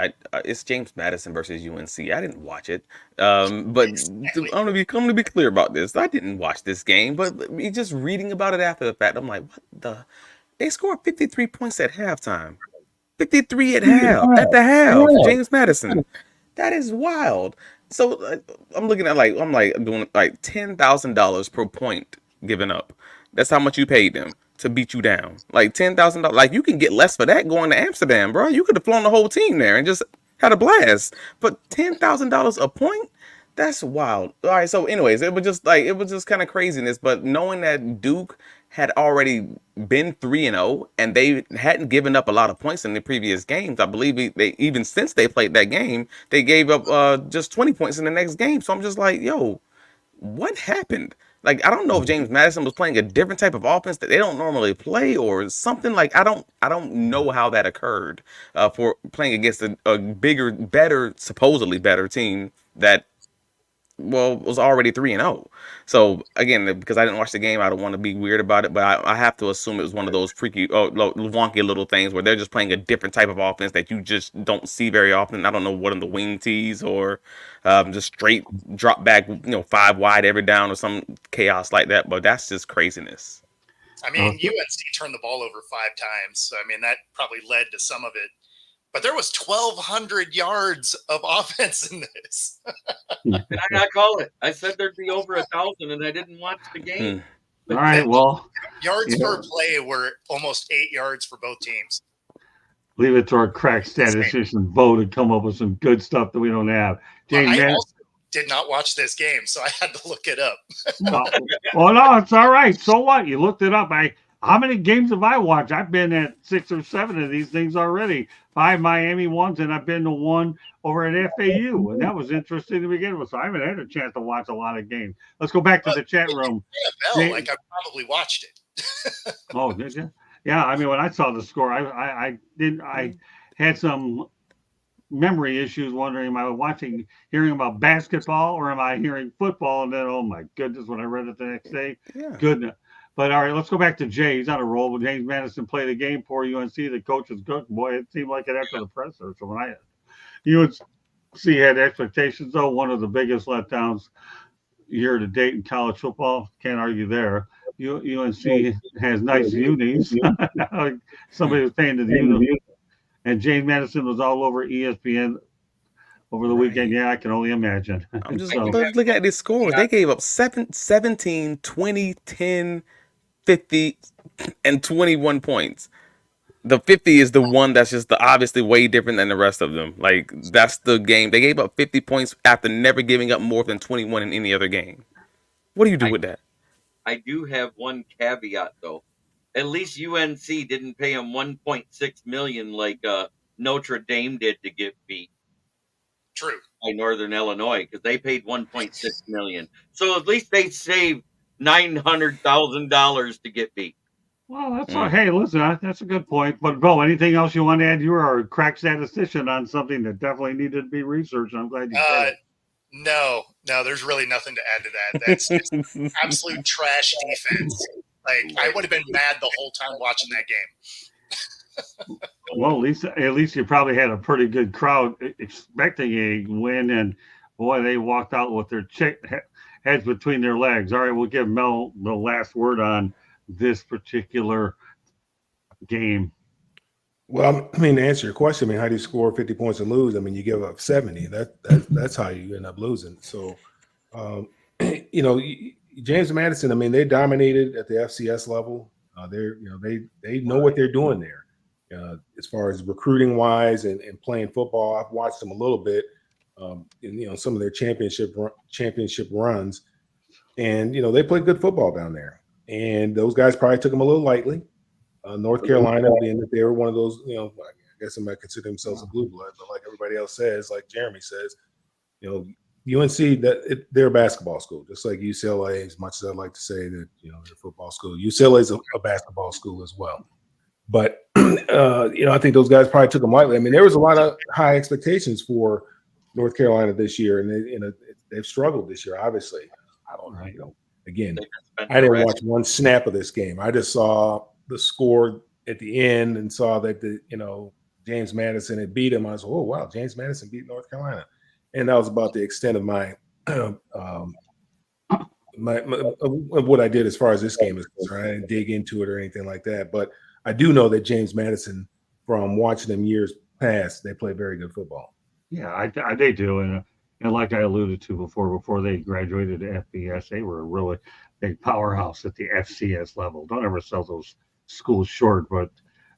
it's James Madison versus UNC. I didn't watch it, but Exactly. I'm gonna be clear about this. I didn't watch this game, but me just reading about it after the fact, I'm like, what the? They scored 53 points at halftime. 53 at the half. James Madison. That is wild. So I'm looking at I'm doing like $10,000 per point given up. That's how much you paid them to beat you down. Like $10,000. Like you can get less for that going to Amsterdam, bro. You could have flown the whole team there and just had a blast. But $10,000 a point? That's wild. All right. So, anyways, it was just kind of craziness. But knowing that Duke had already been 3-0 and they hadn't given up a lot of points in the previous games, I believe they even since they played that game, they gave up just 20 points in the next game. So I'm just like, yo, what happened? Like, I don't know if James Madison was playing a different type of offense that they don't normally play or something. Like, I don't know how that occurred for playing against a bigger, better, supposedly better team that was already 3-0. So again, because I didn't watch the game, I don't want to be weird about it, but I have to assume it was one of those freaky, wonky little things where they're just playing a different type of offense that you just don't see very often. I don't know what in the wing tees or just straight drop back, 5 wide every down or some chaos like that. But that's just craziness. I mean, UNC turned the ball over 5 times. So, I mean, that probably led to some of it. But there was 1,200 yards of offense in this. And I call it. I said there'd be over 1,000, and I didn't watch the game. All right, well. Yards per play were almost 8 yards for both teams. Leave it to our crack statistician Bo to come up with some good stuff that we don't have. James, I also did not watch this game, so I had to look it up. Well, no, it's all right. So what? You looked it up. How many games have I watched? I've been at 6 or 7 of these things already. 5 Miami ones, and I've been to one over at FAU, and that was interesting to begin with. So I haven't had a chance to watch a lot of games. Let's go back to the chat room. NFL, I probably watched it. Oh, did you? Yeah, I mean, when I saw the score, I had some memory issues wondering, am I hearing about basketball or am I hearing football? And then, oh my goodness, when I read it the next day, goodness. But all right, let's go back to Jay. He's on a roll. When James Madison played a game for UNC, the coach is good. Boy, it seemed like it after the presser. So when UNC had expectations, though, one of the biggest letdowns year to date in college football. Can't argue there. UNC has nice unis. Somebody was paying to the unis. And James Madison was all over ESPN over the weekend. Yeah, I can only imagine. I'm just looking at these scores. They gave up 17, 20, 10, 50, and 21 points. The 50 is the one that's just obviously way different than the rest of them. Like, that's the game. They gave up 50 points after never giving up more than 21 in any other game. What do you do with that? I do have one caveat, though. At least UNC didn't pay him $1.6 million like Notre Dame did to get beat. True. By Northern Illinois, because they paid $1.6 million. So at least they saved $900,000 to get beat. Well, that's all. Hey, listen, that's a good point. But Bo, anything else you want to add? You are a crack statistician on something that definitely needed to be researched. I'm glad you said it. No, there's really nothing to add to that. That's just absolute trash defense. Like, I would have been mad the whole time watching that game. Well, at least you probably had a pretty good crowd expecting a win, and boy, they walked out with their heads between their legs. All right, we'll give Mel the last word on this particular game. Well, I mean, to answer your question, I mean, how do you score 50 points and lose? I mean, you give up 70. That's how you end up losing. So, you know, James Madison. I mean, they dominated at the FCS level. They know what they're doing there, as far as recruiting wise and playing football. I've watched them a little bit, in some of their championship runs, and they play good football down there. And those guys probably took them a little lightly. North Carolina, being that they were one of those, I guess they might consider themselves a blue blood, but like everybody else says, like Jeremy says, UNC, they're a basketball school, just like UCLA. As much as I'd like to say that they're a football school, UCLA is a basketball school as well. But I think those guys probably took them lightly. I mean, there was a lot of high expectations for North Carolina this year, and they've struggled this year. Obviously, I don't know. Again, I didn't watch one snap of this game. I just saw the score at the end and saw that James Madison had beat him. I was, oh wow, James Madison beat North Carolina, and that was about the extent of my of what I did as far as this game is concerned. I didn't dig into it or anything like that, but I do know that James Madison, from watching them years past, they play very good football. Yeah, they do, and like I alluded to before they graduated to FBS, they were a really big powerhouse at the FCS level. Don't ever sell those schools short, but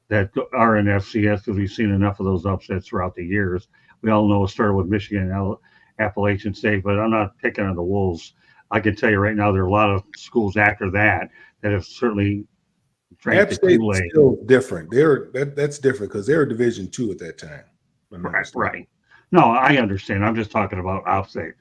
that are in FCS, because we've seen enough of those upsets throughout the years. We all know it started with Michigan and Appalachian State, but I'm not picking on the Wolves. I can tell you right now, there are a lot of schools after that have certainly drank the Kool-Aid. Still different. That's different because they were Division II at that time. Right. No, I understand. I'm just talking about upstate.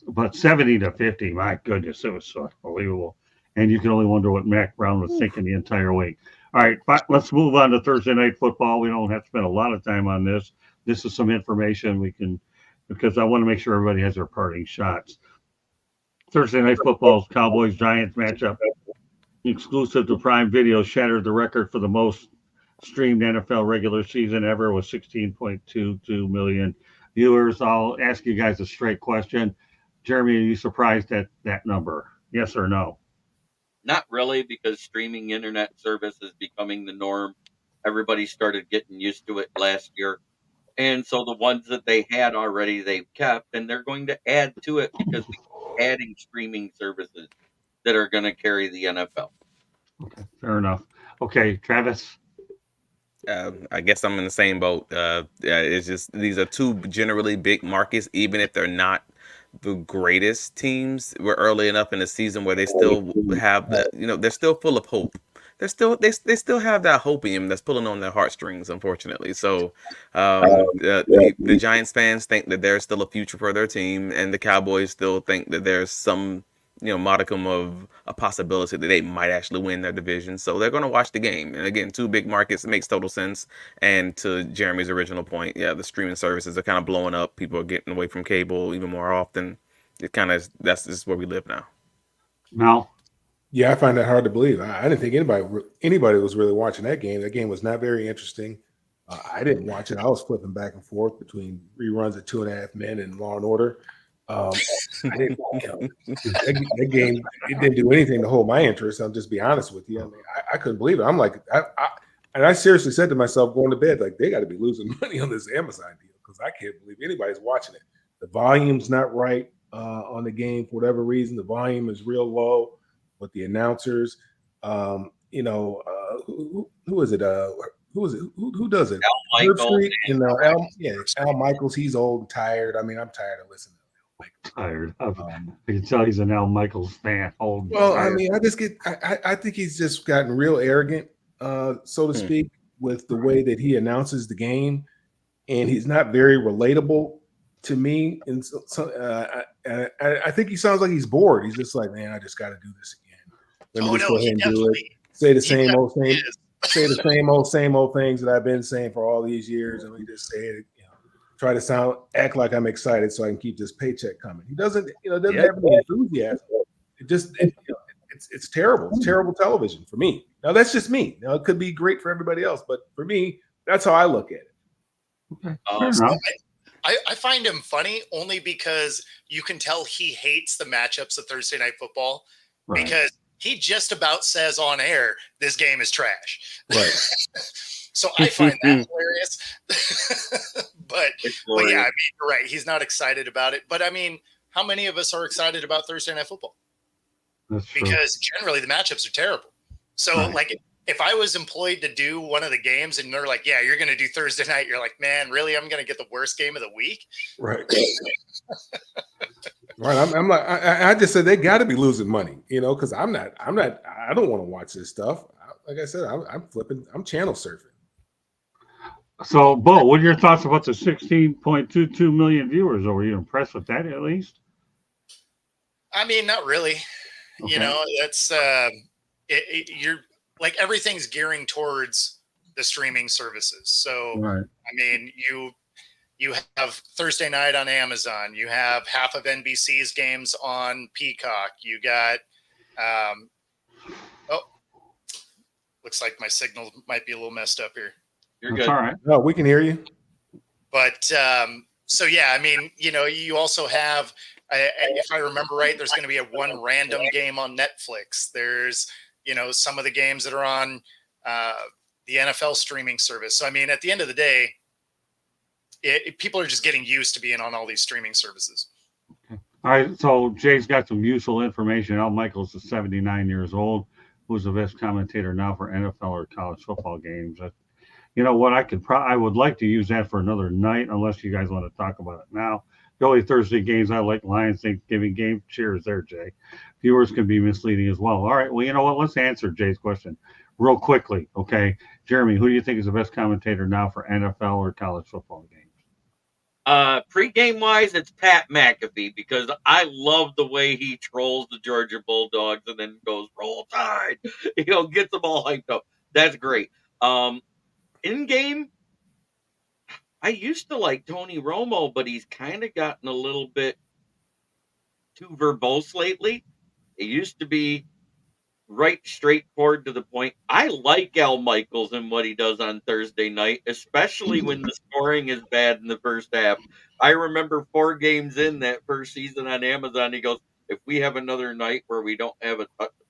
But 70 to 50, my goodness, it was so unbelievable. And you can only wonder what Mac Brown was thinking the entire week. All right, let's move on to Thursday Night Football. We don't have to spend a lot of time on this. This is some information because I want to make sure everybody has their parting shots. Thursday Night Football's Cowboys-Giants matchup, exclusive to Prime Video, shattered the record for the most streamed NFL regular season ever with 16.22 million viewers. I'll ask you guys a straight question. Jeremy, are you surprised at that number? Yes or no? Not really, because streaming internet service is becoming the norm. Everybody started getting used to it last year. And so the ones that they had already, they've kept, and they're going to add to it because we keep adding streaming services that are going to carry the NFL. Okay, fair enough. Okay, Travis? I guess I'm in the same boat. It's just these are two generally big markets, even if they're not the greatest teams. We're early enough in the season where they still have that. They're still full of hope. They still have that hope in them that's pulling on their heartstrings, unfortunately. So the Giants fans think that there's still a future for their team, and the Cowboys still think that there's some modicum of a possibility that they might actually win their division. So they're going to watch the game. And again, two big markets, it makes total sense. And to Jeremy's original point, yeah, the streaming services are kind of blowing up. People are getting away from cable even more often. That's just where we live now. No. Yeah, I find that hard to believe. I didn't think anybody was really watching that game. That game was not very interesting. I didn't watch it. I was flipping back and forth between reruns of 2.5 Men and Law and Order. I didn't, that game, it didn't do anything to hold my interest. I'll just be honest with you. I mean, I couldn't believe it. I'm like, I seriously said to myself going to bed, like, they got to be losing money on this Amazon deal because I can't believe anybody's watching it. The volume's not right on the game for whatever reason. The volume is real low with the announcers. Who is it? Who is it? Who does it? Al Michaels. Al Michaels. He's old and tired. I mean, I'm tired of listening. Tired. I can tell he's an Al Michaels fan. I mean, I think he's just gotten real arrogant, so to speak, with the way that he announces the game, and he's not very relatable to me. And I think he sounds like he's bored. He's just like, man, I just got to do this again. Let me just go ahead and do it. Say the same old thing. Say the same old things that I've been saying for all these years, and we just say it. Try to act like I'm excited so I can keep this paycheck coming. He doesn't have any enthusiasm. It's terrible. It's terrible television for me. Now that's just me. Now it could be great for everybody else, but for me, that's how I look at it. Okay. I find him funny only because you can tell he hates the matchups of Thursday Night Football, because he just about says on air, this game is trash. Right. So I find that hilarious. but yeah, I mean, you're right. He's not excited about it. But I mean, how many of us are excited about Thursday Night Football? That's true. Because generally the matchups are terrible. So Right. like if I was employed to do one of the games and they're like, yeah, you're going to do Thursday night, you're like, man, really? I'm going to get the worst game of the week? Right. Right. I'm like, I just said they got to be losing money, because I don't want to watch this stuff. Like I said, I'm channel surfing. So, Bo, what are your thoughts about the 16.22 million viewers? Are you impressed with that at least? I mean, not really. Okay. That's you're like everything's gearing towards the streaming services. So, Right. I mean, you have Thursday night on Amazon. You have half of NBC's games on Peacock. You got, looks like my signal might be a little messed up here. You're That's good. all right. No, we can hear you. But so yeah, I mean, you also have, if I remember right, there's going to be a one random game on Netflix. There's some of the games that are on the NFL streaming service. So I mean, at the end of the day, people are just getting used to being on all these streaming services. All right. So Jay's got some useful information. Al Michaels is 79 years old. Who's the best commentator now for NFL or college football games? You know what? I would like to use that for another night, unless you guys want to talk about it now. The only Thursday games I like, Lions Thanksgiving game. Cheers there, Jay. Viewers can be misleading as well. All right. Well, you know what? Let's answer Jay's question real quickly. Okay. Jeremy, who do you think is the best commentator now for NFL or college football games? Pre-game wise, it's Pat McAfee, because I love the way he trolls the Georgia Bulldogs and then goes roll tide. Gets them all hyped up. That's great. In game, I used to like Tony Romo, but he's kind of gotten a little bit too verbose lately. It used to be right straightforward to the point. I like Al Michaels and what he does on Thursday night, especially when the scoring is bad in the first half. I remember 4 games in that first season on Amazon, he goes, if we have another night where we don't have a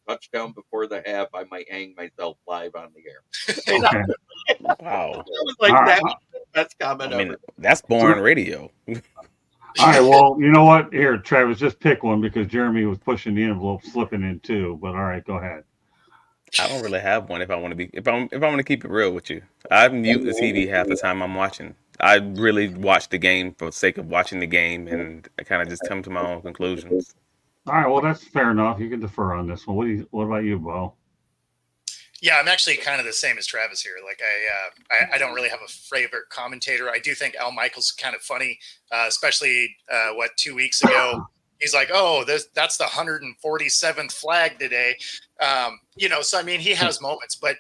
touchdown before the half, I might hang myself live on the air. And Okay. Wow. I was like, All right. that was the best comment I mean, ever. that's boring radio. All right. Well, you know what? Here, Travis, just pick one because Jeremy was pushing the envelope, slipping in too. But all right, go ahead. I don't really have one if I want to be if I'm going to keep it real with you. I mute the TV half the time I'm watching. I really watch the game for the sake of watching the game, and I kind of just come to my own conclusions. All right. Well, that's fair enough. You can defer on this one. What about you, Bo? Yeah, I'm actually kind of the same as Travis here. Like I don't really have a favorite commentator. I do think Al Michaels is kind of funny, especially 2 weeks ago. He's like, oh, that's the 147th flag today. So I mean, he has moments, but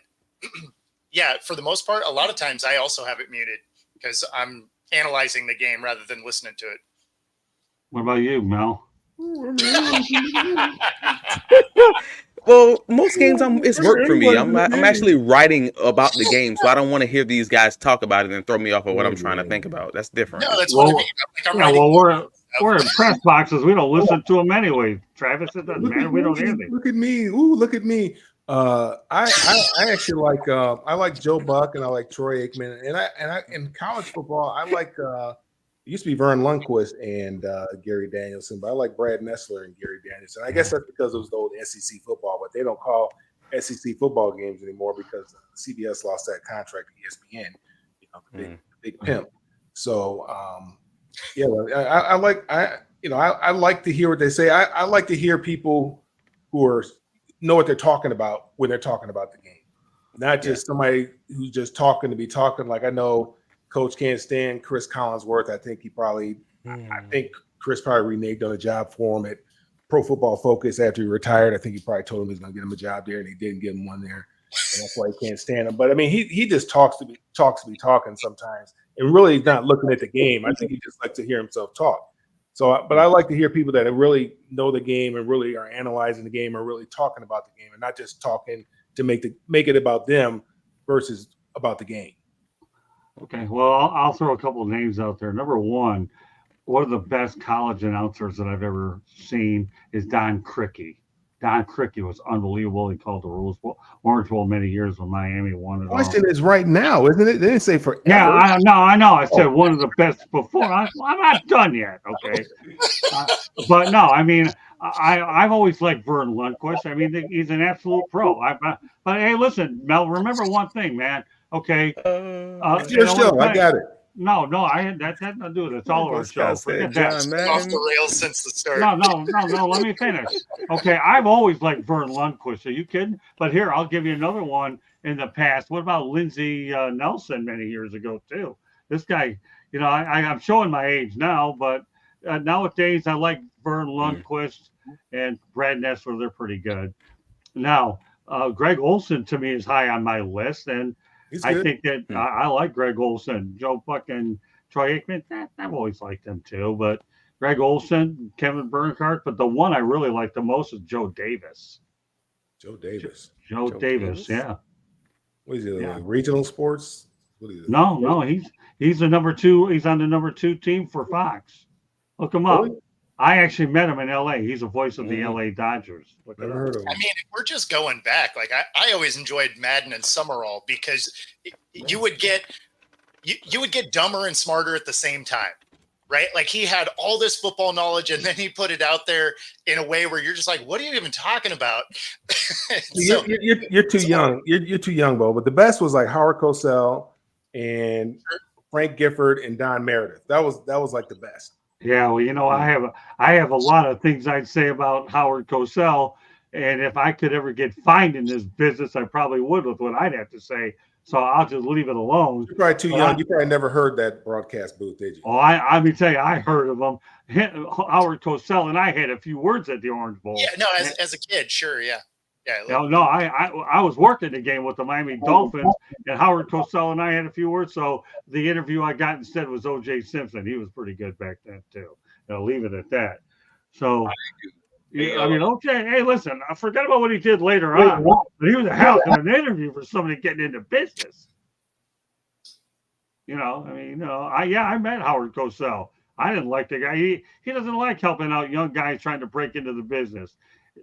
yeah, for the most part, a lot of times I also have it muted because I'm analyzing the game rather than listening to it. What about you, Mel? Well, most games it's work for me. I'm actually writing about the game, so I don't want to hear these guys talk about it and throw me off of what I'm trying to think about. That's different. No, that's what I mean. I'm writing. We're in press boxes. We don't listen to them anyway. Travis, it doesn't matter. We don't hear them. Look at me. Ooh, look at me. I actually like I like Joe Buck and I like Troy Aikman and I in college football I like it used to be Vern Lundquist and Gary Danielson, but I like Brad Nessler and Gary Danielson. I guess that's because it was the old SEC football, but they don't call SEC football games anymore because CBS lost that contract to ESPN, the big pimp. So yeah, I like to hear what they say. I like to hear people who know what they're talking about when they're talking about the game, not just somebody who's just talking to be talking. Like I know Coach can't stand Chris Collinsworth. I think Chris probably reneged on a job for him at Pro Football Focus after he retired. I think he probably told him he was going to get him a job there, and he didn't get him one there, and that's why he can't stand him. But I mean, he just talks to be talking sometimes, and really not looking at the game. I think he just likes to hear himself talk. So, but I like to hear people that really know the game and really are analyzing the game or really talking about the game, and not just talking to make it about them versus about the game. Okay, well, I'll throw a couple of names out there. Number one of the best college announcers that I've ever seen is Don Criqui. Don Criqui was unbelievable. He called the Orange Bowl many years when Miami won it all. Question is right now, isn't it? They didn't say forever. Yeah, I know. I said one of the best before. I'm not done yet, okay? But no, I mean, I've always liked Vern Lundquist. I mean, he's an absolute pro. But hey, listen, Mel, remember one thing, man. Okay, It's your show. I got it. No, I had that had nothing to do with it. It's all of our show. Forget that. It's been off the rails since the start. No. Let me finish. Okay, I've always liked Vern Lundquist. Are you kidding? But here, I'll give you another one in the past. What about Lindsey Nelson many years ago too? This guy, you know, I'm showing my age now, but nowadays I like Vern Lundquist and Brad Nessler. They're pretty good. Now, Greg Olson to me is high on my list, and I think that I like Greg Olson, Joe fucking Troy Aikman. I've always liked them too, but Greg Olson, Kevin Bernhardt. But the one I really like the most is Joe Davis. Joe Davis. Joe Davis, yeah. What is he? Like regional sports? What is it? No, he's the number 2. He's on the number 2 team for Fox. Look him up. I actually met him in L.A. He's the voice of the L.A. Dodgers. Never heard of him. I mean, if we're just going back, like I always enjoyed Madden and Summerall because you would get dumber and smarter at the same time, right? Like he had all this football knowledge and then he put it out there in a way where you're just like, what are you even talking about? You're too young. You're too young, Bo. But the best was like Howard Cosell and Frank Gifford and Don Meredith. That was like the best. Yeah, well, you know, I have a lot of things I'd say about Howard Cosell, and if I could ever get fined in this business, I probably would with what I'd have to say. So I'll just leave it alone. You're probably too young. You probably never heard that broadcast booth, did you? Oh, I mean, tell you, I heard of him. Howard Cosell and I had a few words at the Orange Bowl. Yeah, no, as a kid, sure, yeah. Yeah, no, I was working the game with the Miami Dolphins, and Howard Cosell and I had a few words. So the interview I got instead was O.J. Simpson. He was pretty good back then too. I'll leave it at that. So, I mean, okay, hey, listen, I forgot about what he did later on, but he was a hell of an interview for somebody getting into business. You know, I mean, I met Howard Cosell. I didn't like the guy. He doesn't like helping out young guys trying to break into the business.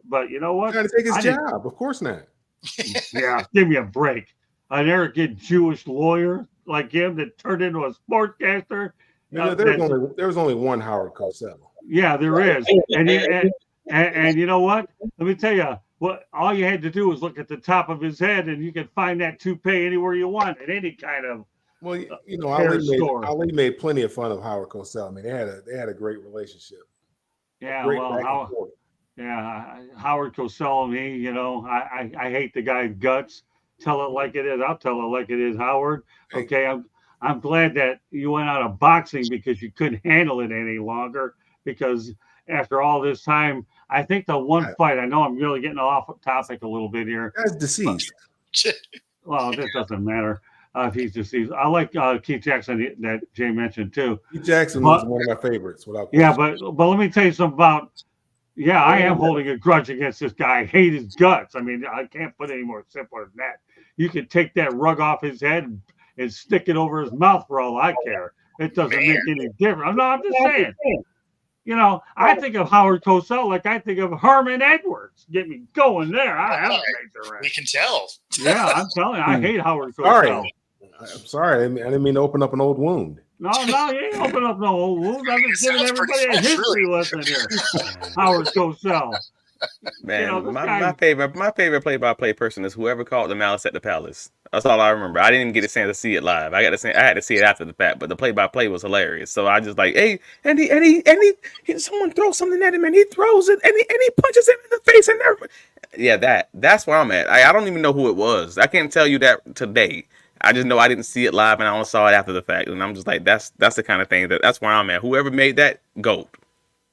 But you know what? He's trying to take his job. Of course not. Yeah, give me a break. An arrogant Jewish lawyer like him that turned into a sportscaster. There was only one Howard Cosell. Yeah, there is. And you know what? Let me tell you, what all you had to do was look at the top of his head, and you can find that toupee anywhere you want at any kind of. Well, you know, Ali made plenty of fun of Howard Cosell. I mean, they had a great relationship. Yeah, Howard Cosell and me, you know, I hate the guy's guts. Tell it like it is. I'll tell it like it is, Howard. Okay, I'm glad that you went out of boxing because you couldn't handle it any longer. Because after all this time, I think the one fight. I know I'm really getting off topic a little bit here. That's deceased. Well, that doesn't matter. If he's deceased, I like Keith Jackson that Jay mentioned too. Keith Jackson was one of my favorites. Yeah, but let me tell you something about. Yeah, I am holding a grudge against this guy. I hate his guts. I mean, I can't put it any more simpler than that. You can take that rug off his head and stick it over his mouth for all I care. It doesn't make any difference. I'm just saying. You know, I think of Howard Cosell like I think of Herman Edwards. Get me going there. We can tell. Yeah, I'm telling you, I hate Howard Cosell. I'm sorry. I didn't mean to open up an old wound. No, you ain't open up no old wounds. I'm just giving everybody a history lesson here. Howard Cosell. Man, you know, my favorite play-by-play person is whoever called the Malice at the Palace. That's all I remember. I didn't even get a chance to see it live. I had to see it after the fact, but the play-by-play was hilarious. So I just like, hey, and he someone throws something at him and he throws it and he punches him in the face and everything. Yeah, that's where I'm at. I don't even know who it was. I can't tell you that today. I just know I didn't see it live and I only saw it after the fact, and I'm just like, that's the kind of thing that's where I'm at. Whoever made that, GOAT.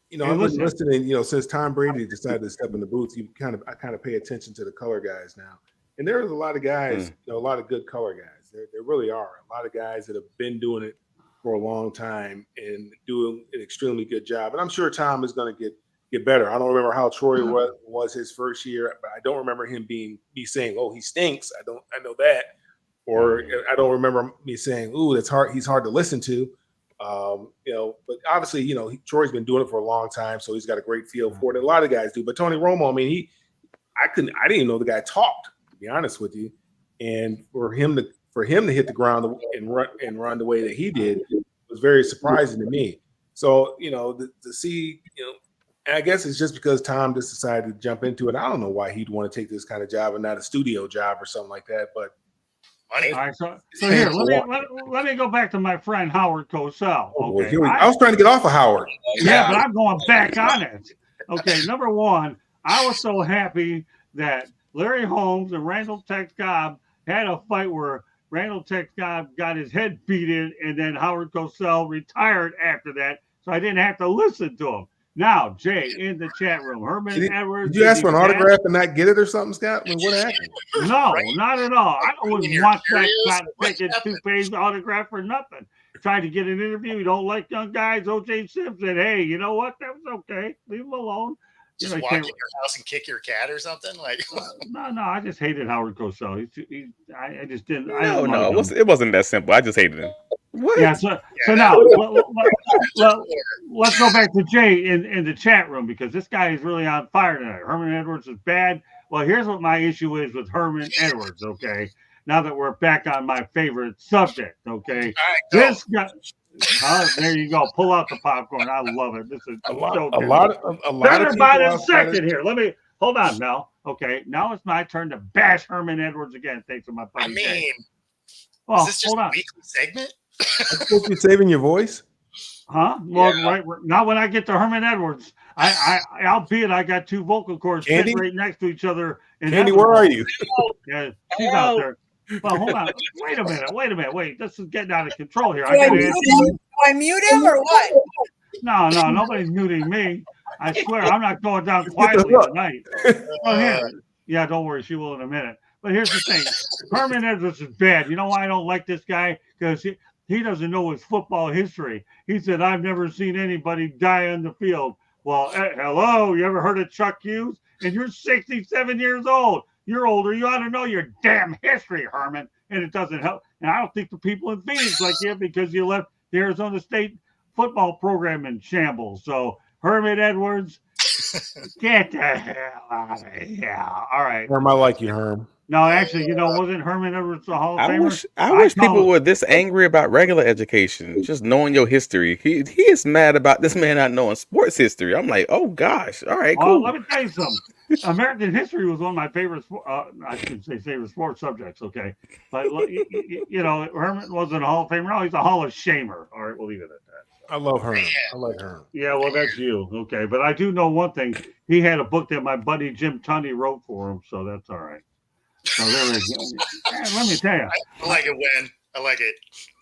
You know, I've been listening. You know, since Tom Brady decided to step in the booth, I kind of pay attention to the color guys now. And there's a lot of guys, you know, a lot of good color guys. There really are a lot of guys that have been doing it for a long time and doing an extremely good job. And I'm sure Tom is going to get better. I don't remember how Troy was his first year, but I don't remember him me saying, "Oh, he stinks." I know that, or I don't remember me saying, "Ooh, that's hard. He's hard to listen to." You know, but obviously, you know, Troy's been doing it for a long time, so he's got a great feel for it. A lot of guys do, but Tony Romo, I mean, I didn't even know the guy talked, to be honest with you. And for him to hit the ground and run the way that he did was very surprising to me. So, to see, and I guess it's just because Tom just decided to jump into it. I don't know why he'd want to take this kind of job and not a studio job or something like that. But money. All right, so here, let me go back to my friend Howard Cosell. Okay, I was trying to get off of Howard. yeah, but I'm going back on it. Okay, number one, I was so happy that Larry Holmes and Randall Tex Cobb had a fight where Randall Tex Cobb got his head beat in, and then Howard Cosell retired after that, so I didn't have to listen to him. Now, Jay, in the chat room, Herman Edwards. Did you ask for an autograph and not get it or something, Scott? I mean, what happened? No, not at all. I wouldn't want that freaking 2-page autograph for nothing. Tried to get an interview. You don't like young guys. O.J. Simpson. Hey, you know what? That was okay. Leave him alone. Just walk in your house and kick your cat or something? Like no, I just hated Howard Cosell. I just didn't. It wasn't that simple. I just hated him. What? Yeah. So now let's go back to Jay in the chat room, because this guy is really on fire tonight. Herman Edwards is bad. Well, here's what my issue is with Herman Edwards. Okay. Now that we're back on my favorite subject. Okay. This guy. There you go. Pull out the popcorn. I love it. This is a lot of about a second here. Let me hold on, Mel. Okay, now it's my turn to bash Herman Edwards again. Thanks to my buddy. Is this just a weekly segment? I'm supposed to be saving your voice? Huh? Well, right now when I get to Herman Edwards, albeit I got two vocal cords sitting right next to each other. Candy, where are you? Yeah, she's out there. Well, hold on. Wait a minute. Wait. This is getting out of control here. Do I mute him or what? No, nobody's muting me. I swear, I'm not going down quietly tonight. Well, here. Yeah, don't worry. She will in a minute. But here's the thing. Herman Edwards is bad. You know why I don't like this guy? Because he doesn't know his football history. He said, I've never seen anybody die on the field. Well, hello. You ever heard of Chuck Hughes? And you're 67 years old. You're older. You ought to know your damn history, Herman. And it doesn't help. And I don't think the people in Phoenix like you, because you left the Arizona State football program in shambles. So, Herman Edwards, get the hell out of here. All right. Herm, I like you, Herm. No, actually, wasn't Herman Edwards a Hall of Famer? I wish people were this angry about regular education, just knowing your history. He is mad about this man not knowing sports history. I'm like, oh gosh, all right, cool. Let me tell you something. American history was one of my favorite. I should say favorite sports subjects. Okay, but Herman wasn't a Hall of Famer. No, he's a Hall of Shamer. All right, we'll leave it at that. I love Herm. I like Herm. Yeah, well, that's you. Okay, but I do know one thing. He had a book that my buddy Jim Tunney wrote for him, so that's all right. So there we go. Man, let me tell you. I like it when. I like it.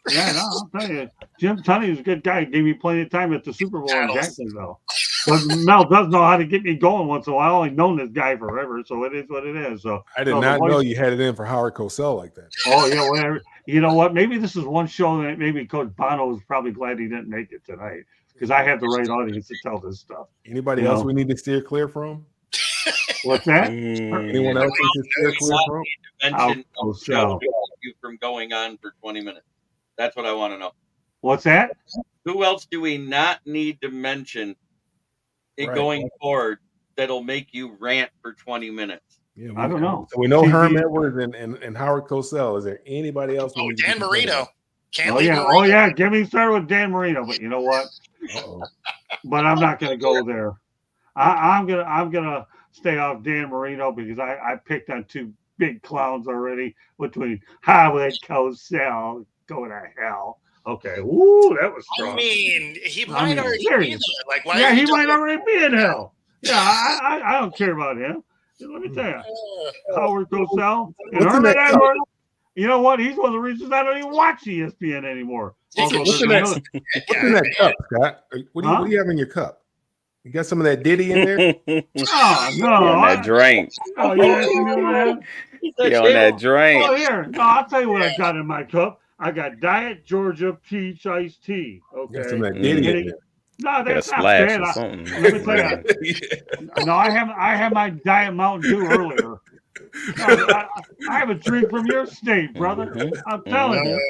Yeah, no, I'll tell you. Jim Tunney is a good guy. He gave me plenty of time at the Super Bowl in Jacksonville. But Mel does know how to get me going once in a while. I've only known this guy forever, so it is what it is. So I did not know you had it in for Howard Cosell like that. Oh, yeah, whatever. You know what? Maybe this is one show that maybe Coach Bono was probably glad he didn't make it tonight, because I have the right audience to tell this stuff. Anybody else we need to steer clear from? What's that? Anyone else we should steer clear from? You from going on for 20 minutes. That's what I want to know. What's that? Who else do we not need to mention going forward that'll make you rant for 20 minutes? Yeah, I don't know. So we know Herm Edwards and Howard Cosell. Is there anybody else? Dan Marino. Oh yeah. Get me started with Dan Marino. But you know what? But I'm not going to go there. I'm gonna stay off Dan Marino, because I picked on two big clowns already between Howard Cosell. Go to hell. Okay. Ooh, that was strong. I mean, he might already be in there. Like, why? Yeah, he might already be in hell. Yeah, I don't care about him. Let me tell you, Howard Cosell and Herman Edwards. You know what? He's one of the reasons I don't even watch ESPN anymore. What's in that cup, Scott? What do you have in your cup? You got some of that Diddy in there? Oh, no. That drink. Oh, yeah. You on that drink. Oh, here. No, I'll tell you what I got in my cup. I got Diet Georgia Peach Iced Tea. Okay. Got some of that Diddy in there. No, that's not bad. Let me tell you. No, I have my Diet Mountain Dew earlier. No, I have a drink from your state, brother. I'm telling you.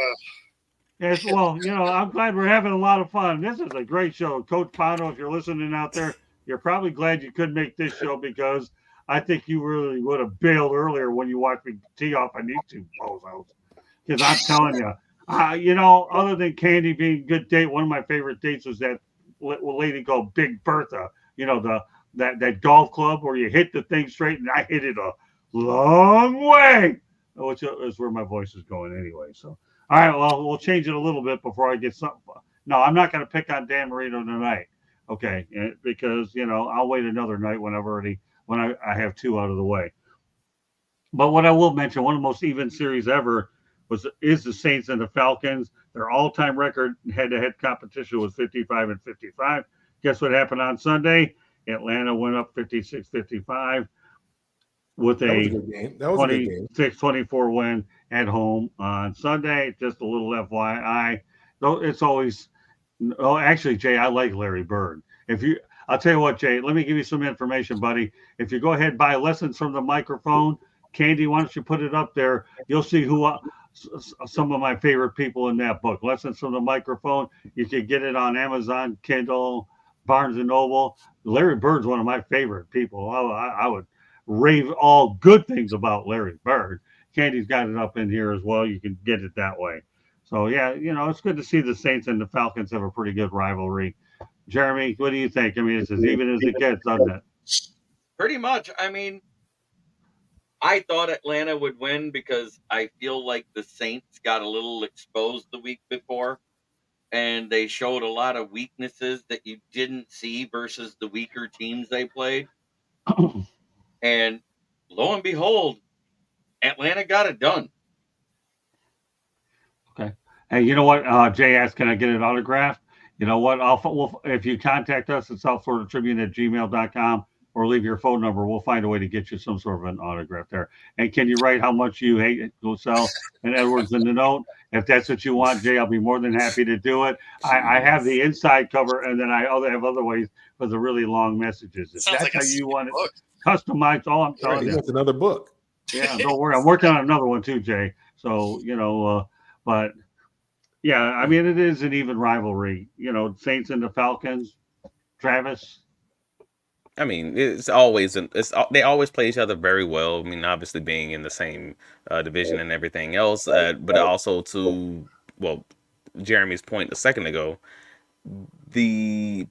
Yes, well, I'm glad we're having a lot of fun. This is a great show. Coach Bono, if you're listening out there, you're probably glad you couldn't make this show, because I think you really would have bailed earlier when you watched me tee off on these two bozos. Because I'm telling you, other than Candy being a good date, one of my favorite dates was that lady called Big Bertha. That golf club where you hit the thing straight, and I hit it a long way, which is where my voice is going anyway. So, all right, well, we'll change it a little bit before I get something. No, I'm not going to pick on Dan Marino tonight, okay? Because I'll wait another night when I have two out of the way. But what I will mention, one of the most even series ever is the Saints and the Falcons. Their all-time record head-to-head competition was 55-55. Guess what happened on Sunday? Atlanta went up 56-55 with That was a a good game. That was a good game. 26-24 win at home on Sunday. Just a little FYI. Though it's always actually, Jay, I like Larry Bird. I'll tell you what, Jay, let me give you some information, buddy. If you go ahead and buy Lessons from the Microphone, Candy, why don't you put it up there? You'll see who some of my favorite people in that book. Lessons from the Microphone. You can get it on Amazon, Kindle, Barnes and Noble. Larry Bird's one of my favorite people. I would rave all good things about Larry Bird. Candy's got it up in here as well. You can get it that way. So yeah, it's good to see the Saints and the Falcons have a pretty good rivalry. Jeremy, what do you think? I mean, it's as even as it gets, doesn't it? Pretty much. I mean, I thought Atlanta would win because I feel like the Saints got a little exposed the week before, and they showed a lot of weaknesses that you didn't see versus the weaker teams they played. And lo and behold, Atlanta got it done. Okay. Hey, you know what? Jay asked, can I get an autograph? You know what? If you contact us at southfloridatribune@gmail.com or leave your phone number, we'll find a way to get you some sort of an autograph there. And can you write how much you hate Cosell and Edwards in the note? If that's what you want, Jay, I'll be more than happy to do it. I have the inside cover, and then I have other ways for the really long messages. If Sounds that's like how a you want it book. customized, all I'm Right, telling he you. wants another book. Yeah, don't worry. I'm working on another one too, Jay. So, but yeah, I mean, it is an even rivalry. Saints and the Falcons. Travis. I mean, they always play each other very well. I mean, obviously being in the same division and everything else, but also well, Jeremy's point a second ago, the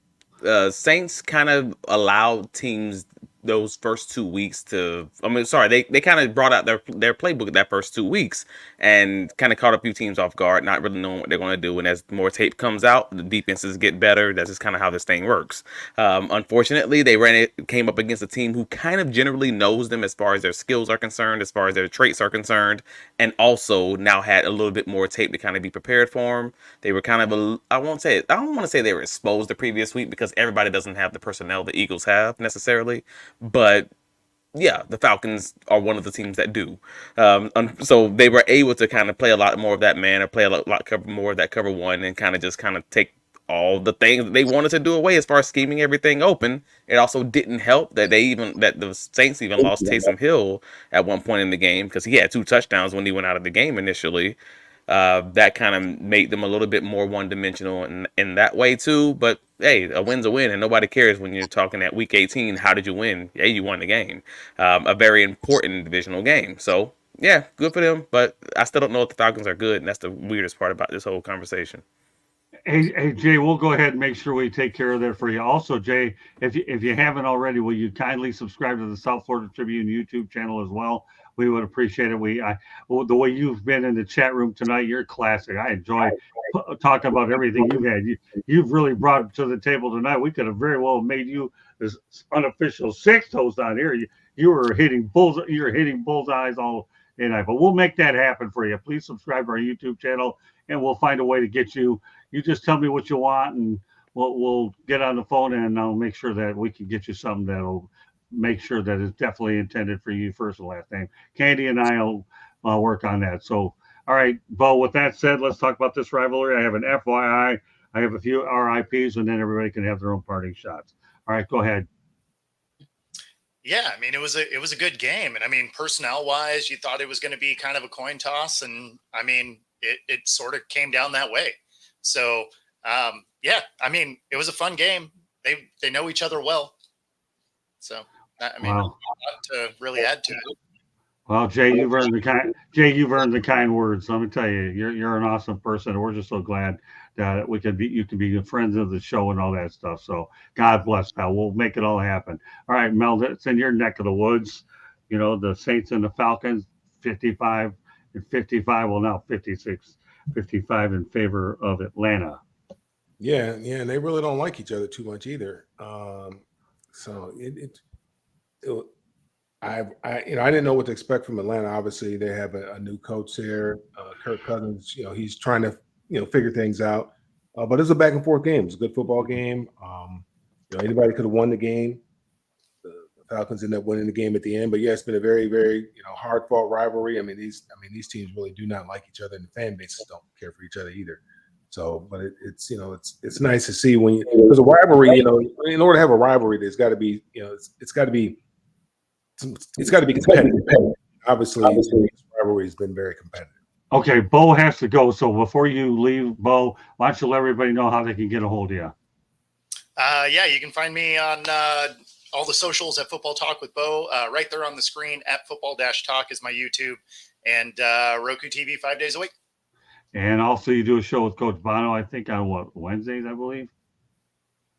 Saints kind of allowed teams those first 2 weeks to. I mean, sorry, they kind of brought out their playbook that first 2 weeks and kind of caught a few teams off guard, not really knowing what they're going to do. And as more tape comes out, the defenses get better. That's just kind of how this thing works. Unfortunately, they came up against a team who kind of generally knows them as far as their skills are concerned, as far as their traits are concerned, and also now had a little bit more tape to kind of be prepared for them. They were kind of I don't want to say they were exposed the previous week because everybody doesn't have the personnel the Eagles have necessarily, but yeah, the Falcons are one of the teams that do. So they were able to kind of play a lot more of that man or play a lot more of that cover one and kind of take all the things that they wanted to do away as far as scheming everything open. It also didn't help that the Saints even lost Taysom Hill at one point in the game because he had 2 touchdowns when he went out of the game initially. That kind of made them a little bit more one-dimensional in that way too. But hey, a win's a win, and nobody cares when you're talking at week 18. How did you win? Yeah, you won the game. A very important divisional game. So yeah, good for them. But I still don't know if the Falcons are good, and that's the weirdest part about this whole conversation. Hey, Jay, we'll go ahead and make sure we take care of that for you. Also, Jay, if you haven't already, will you kindly subscribe to the South Florida Tribune YouTube channel as well? We would appreciate it. The way you've been in the chat room tonight, you're classic. I enjoy talking about everything you've had. You've really brought it to the table tonight. We could have very well made you this unofficial 6th host on here. You were hitting bullseyes all tonight, but we'll make that happen for you. Please subscribe to our YouTube channel, and we'll find a way to get you. You just tell me what you want, and we'll get on the phone, and I'll make sure that we can get you something that'll make sure that it's definitely intended for you, first and last name. Candy and I will work on that. So, all right, Bo, with that said, let's talk about this rivalry. I have an FYI. I have a few RIPs, and then everybody can have their own parting shots. All right, go ahead. Yeah, I mean, it was a good game. And I mean, personnel wise, you thought it was going to be kind of a coin toss. And I mean, it sort of came down that way. So, yeah, I mean, it was a fun game. They know each other well. So, I mean, Wow. not to really add to it. Well, Jay, you've earned the kind words. Let me tell you, you're an awesome person, and we're just so glad that you can be friends of the show and all that stuff. So God bless, pal. We'll make it all happen. All right, Mel, it's in your neck of the woods. You know, the Saints and the Falcons, 55 and 55. Well, now 56, 55 in favor of Atlanta. Yeah, and they really don't like each other too much either. So I didn't know what to expect from Atlanta. Obviously, they have a new coach there, Kirk Cousins. He's trying to figure things out. But it's a back and forth game. It's a good football game. Anybody could have won the game. The Falcons ended up winning the game at the end. But yeah, it's been a very, very hard fought rivalry. These teams really do not like each other, and the fan bases don't care for each other either. So, but it's nice to see because a rivalry. In order to have a rivalry, there's got to be it's got to be competitive. Obviously, this rivalry has been very competitive. Okay, Bo has to go. So before you leave, Bo, why don't you let everybody know how they can get a hold of you? Yeah, you can find me on all the socials at Football Talk with Bo. Right there on the screen at Football-Talk is my YouTube, and Roku TV 5 days a week. And also, you do a show with Coach Bono, I think, on Wednesdays, I believe?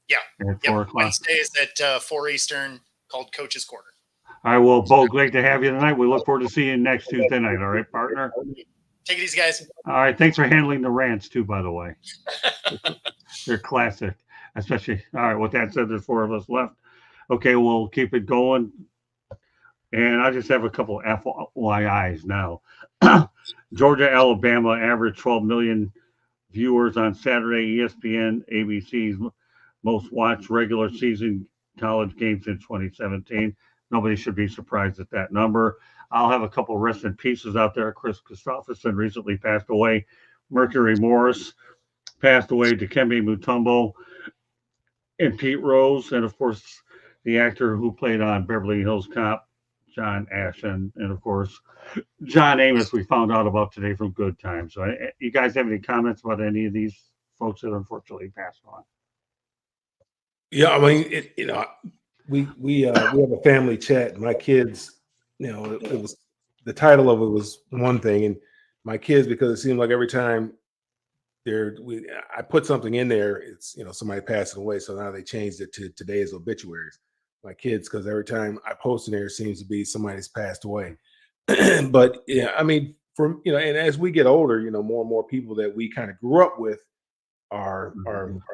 Yeah. At 4 o'clock. Wednesdays at 4 Eastern, called Coach's Corner. All right, well, Bo, great to have you tonight. We look forward to seeing you next Tuesday night. All right, partner? Take it easy, guys. All right, thanks for handling the rants, too, by the way. They're classic, especially. All right, with that said, there's 4 of us left. Okay, we'll keep it going. And I just have a couple FYIs now. Georgia, Alabama averaged 12 million viewers on Saturday. ESPN, ABC's most watched regular season college games in 2017. Nobody should be surprised at that number. I'll have a couple rest in pieces out there. Chris Christopherson recently passed away. Mercury Morris passed away. Dikembe Mutombo and Pete Rose. And, of course, the actor who played on Beverly Hills Cop, John Ashton. And, of course, John Amos, we found out about today from Good Times. So, you guys have any comments about any of these folks that unfortunately passed on? Yeah, we have a family chat. My kids, it was the title of it was one thing, and my kids, because it seemed like every time I put something in there, it's somebody passing away. So now they changed it to today's obituaries. My kids, because every time I post in there, it seems to be somebody's passed away. But yeah, and as we get older, more and more people that we kind of grew up with are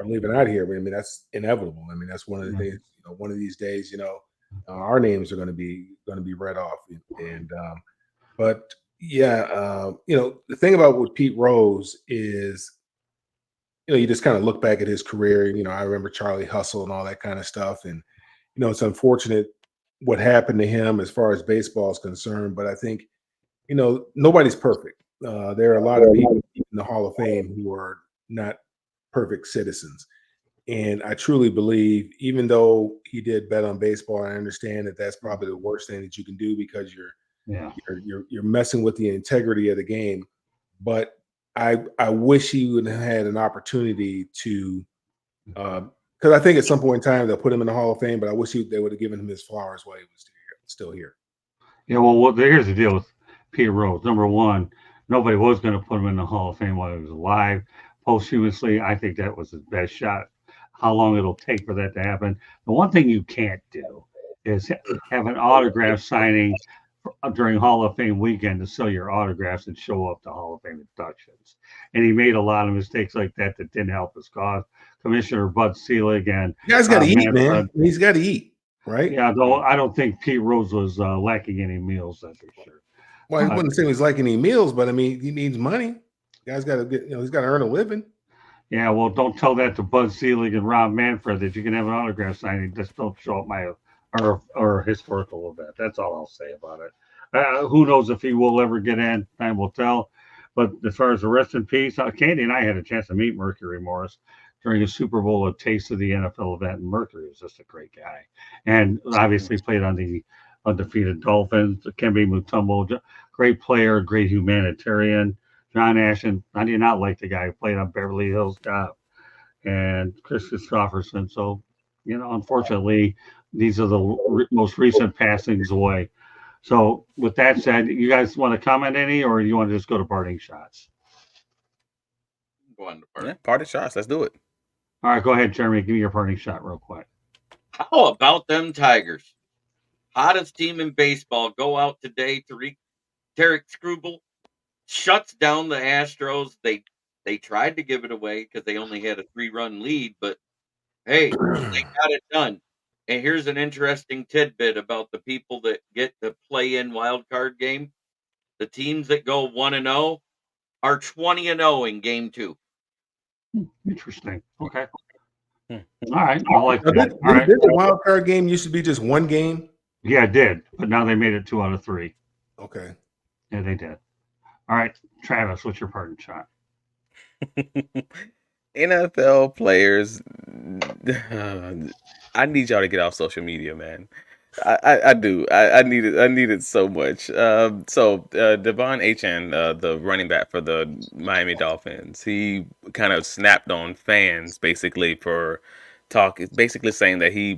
leaving out here. That's inevitable. That's one of the things. One of these days, our names are going to be read off. And but yeah, the thing about with Pete Rose is, you just kind of look back at his career. I remember Charlie Hustle and all that kind of stuff, and it's unfortunate what happened to him as far as baseball is concerned. But I think, nobody's perfect. There are a lot of people in the Hall of Fame who are not perfect citizens. And I truly believe, even though he did bet on baseball, I understand that that's probably the worst thing that you can do, because you're messing with the integrity of the game. But I wish he would have had an opportunity to, because I think at some point in time they'll put him in the Hall of Fame. But I wish they would have given him his flowers while he was still here. Yeah, well, here's the deal with Pete Rose. Number one, nobody was going to put him in the Hall of Fame while he was alive. Posthumously, I think that was his best shot. How long it'll take for that to happen. The one thing you can't do is have an autograph signing during Hall of Fame weekend to sell your autographs and show up to Hall of Fame inductions. And he made a lot of mistakes like that didn't help his cause. Commissioner Bud Selig and you guys got to eat, man. He's got to eat, right? Yeah, though I don't think Pete Rose was lacking any meals, that's for sure. Well, I wouldn't say he's lacking any meals, but he needs money. The guy's got to get, he's got to earn a living. Yeah, well, don't tell that to Bud Selig and Rob Manfred that you can have an autograph signing. Just don't show up or historical event. That's all I'll say about it. Who knows if he will ever get in? Time will tell. But as far as the rest in peace, Candy and I had a chance to meet Mercury Morris during a Super Bowl, a taste of the NFL event. And Mercury was just a great guy, and obviously played on the undefeated Dolphins. Dikembe Mutombo, great player, great humanitarian. John Ashton, I did not like the guy who played on Beverly Hills Cop, and Chris Christopherson. So, unfortunately, These are the most recent passings away. So, with that said, you guys want to comment any, or you want to just go to parting shots? Go on to party. Yeah, party shots. Let's do it. All right, go ahead, Jeremy. Give me your parting shot real quick. How about them Tigers? Hottest team in baseball go out today. Tarek Skubal shuts down the Astros. They tried to give it away because they only had a 3-run lead, but hey, they got it done. And here's an interesting tidbit about the people that get the play-in wild card game. The teams that go 1-0 are 20-0 in game 2. Interesting. Okay. Hmm. All right. I like Now, that. did, All right. did the wild card game used to be just one game? Yeah, it did. But now they made it 2 out of 3. Okay. Yeah, they did. All right. Travis, what's your parting shot? NFL players, I need y'all to get off social media, man. I do. I need it. I need it so much. Devon Achan, the running back for the Miami Dolphins, he kind of snapped on fans basically for basically saying that he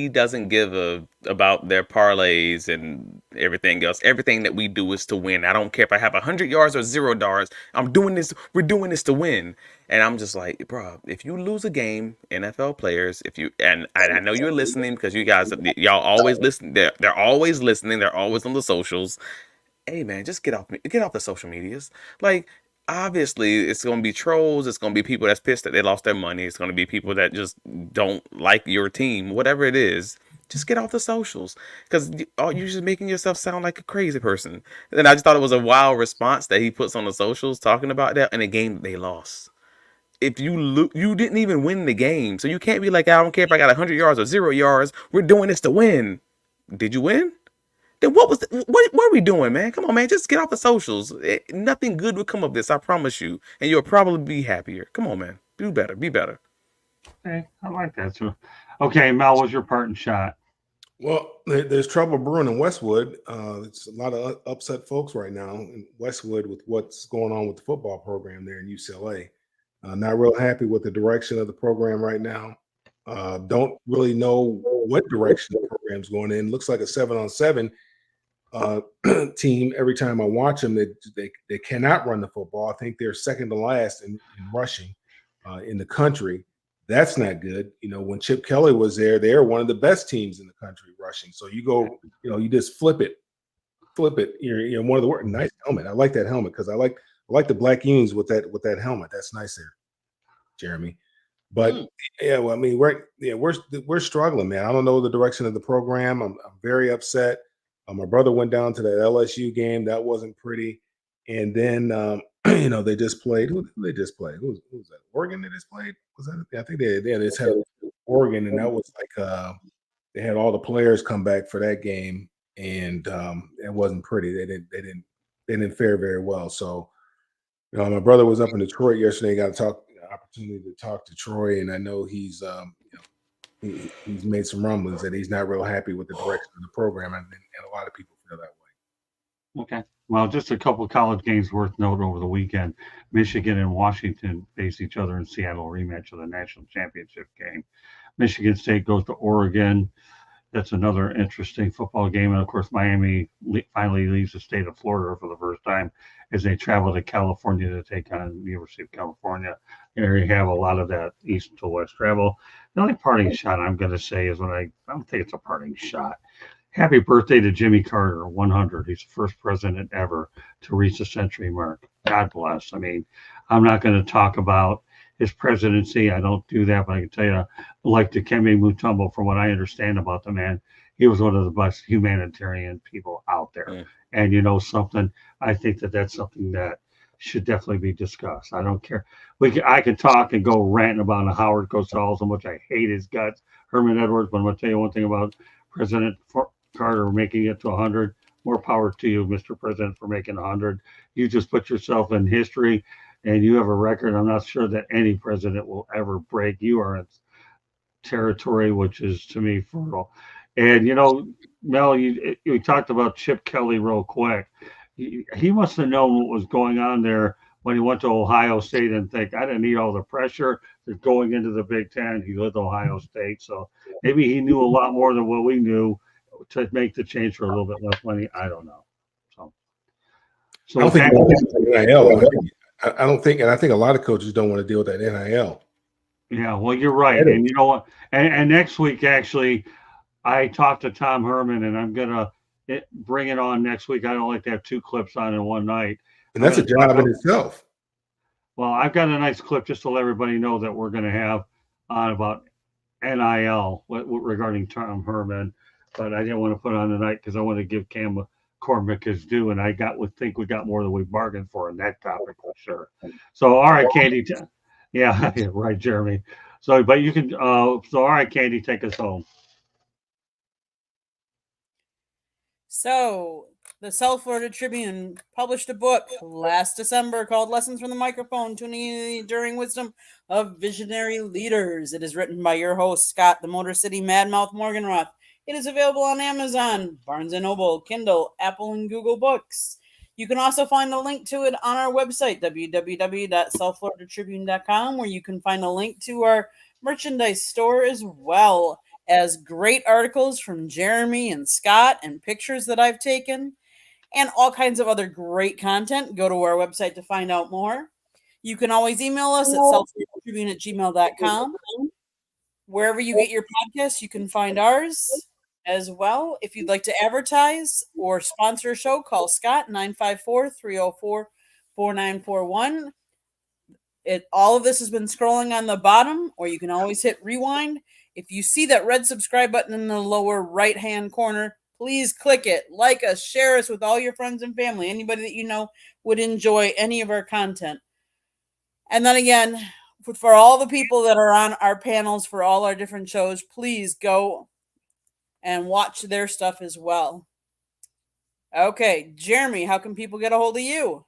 doesn't give a about their parlays and everything else. Everything that we do is to win. I don't care if I have 100 yards or $0. I'm doing this. We're doing this to win. And I'm just like, bro, if you lose a game, NFL players, if you and I know you're listening because y'all always listen. They're always listening. They're always on the socials. Hey man, just get off the social medias. Like obviously it's going to be trolls, it's going to be people that's pissed that they lost their money, it's going to be people that just don't like your team, whatever it is. Just get off the socials because you're just making yourself sound like a crazy person. And I just thought it was a wild response that he puts on the socials talking about that in a game that they lost. If you didn't even win the game, so you can't be like, I don't care if I got 100 yards or 0 yards. We're doing this to win. Did you win? Then what are we doing, man? Come on, man. Just get off the socials. Nothing good will come of this, I promise you. And you'll probably be happier. Come on, man. Do better. Be better. Okay, I like that. So, okay, Mel, what's your parting shot? Well, there's trouble brewing in Westwood. It's a lot of upset folks right now in Westwood with what's going on with the football program there in UCLA. Not real happy with the direction of the program right now. Don't really know what direction the program's going in. Looks like a 7-on-7 team. Every time I watch them, they cannot run the football. I think they're second to last in rushing in the country. That's not good. You know, when Chip Kelly was there, they're one of the best teams in the country rushing. So you go, you just flip it. You're one of the nice helmet. I like that helmet because I like the black unions with that helmet. That's nice there, Jeremy. But yeah, well, I mean, we're struggling, man. I don't know the direction of the program. I'm very upset. My brother went down to that LSU game. That wasn't pretty. And then they just played. Who they just played? Who was that? Oregon they just played? Was that? Yeah, I think they just had Oregon, and that was like they had all the players come back for that game, and it wasn't pretty. They didn't fare very well. So, my brother was up in Detroit yesterday. Got opportunity to talk to Troy, and I know he's he's made some rumblings that he's not real happy with the direction of the program, and a lot of people feel that way. Okay. Well, just a couple of college games worth noting over the weekend. Michigan and Washington face each other in Seattle, rematch of the national championship game. Michigan State goes to Oregon. That's another interesting football game. And of course, Miami finally leaves the state of Florida for the first time as they travel to California to take on the University of California. There you have a lot of that east to west travel. The only parting shot I'm going to say is I don't think it's a parting shot. Happy birthday to Jimmy Carter, 100. He's the first president ever to reach the century mark. God bless. I mean, I'm not going to talk about his presidency. I don't do that, but I can tell you, like Dikembe Mutombo, from what I understand about the man, he was one of the best humanitarian people out there. Yeah. And you know something, I think that's something that should definitely be discussed. I don't care. I can talk and go ranting about Howard Cosell, how much I hate his guts, Herman Edwards, but I'm going to tell you one thing about President Carter making it to 100. More power to you, Mr. President, for making 100. You just put yourself in history, and you have a record I'm not sure that any president will ever break. You are in territory which is, to me, fertile. And, Mel, you talked about Chip Kelly real quick. He must have known what was going on there when he went to Ohio State and think I didn't need all the pressure going into the Big Ten. He went to Ohio State, so maybe he knew a lot more than what we knew to make the change for a little bit less money. I don't know. So, I so don't with think that, NIL. I don't think, and I think a lot of coaches don't want to deal with that NIL. yeah, well, you're right, and you know what? And next week, actually, I talked to Tom Herman, and I'm gonna bring it on next week. I don't like to have two clips on in one night. And that's a job in itself. Well, I've got a nice clip just to let everybody know that we're going to have on about NIL regarding Tom Herman, but I didn't want to put on tonight because I want to give Cam McCormick his due, and would think we got more than we bargained for in that topic for sure. So, all right, Candy. Yeah, right, Jeremy. So, but you can. All right, Candy, take us home. So, the South Florida Tribune published a book last December called Lessons from the Microphone, Tuning in the Enduring Wisdom of Visionary Leaders. It is written by your host, Scott, the Motor City Madmouth Morganroth. It is available on Amazon, Barnes & Noble, Kindle, Apple, and Google Books. You can also find a link to it on our website, www.southfloridatribune.com, where you can find a link to our merchandise store as well as great articles from Jeremy and Scott and pictures that I've taken and all kinds of other great content. Go to our website to find out more. You can always email us at southfloridatribune@gmail.com. Wherever you get your podcasts, you can find ours as well. If you'd like to advertise or sponsor a show, call Scott 954-304-4941. All of this has been scrolling on the bottom, or you can always hit rewind. If you see that red subscribe button in the lower right hand corner, please click it. Like us, share us with all your friends and family, anybody that you know would enjoy any of our content. And then again, for all the people that are on our panels for all our different shows, please go and watch their stuff as well. Okay, Jeremy, how can people get a hold of you?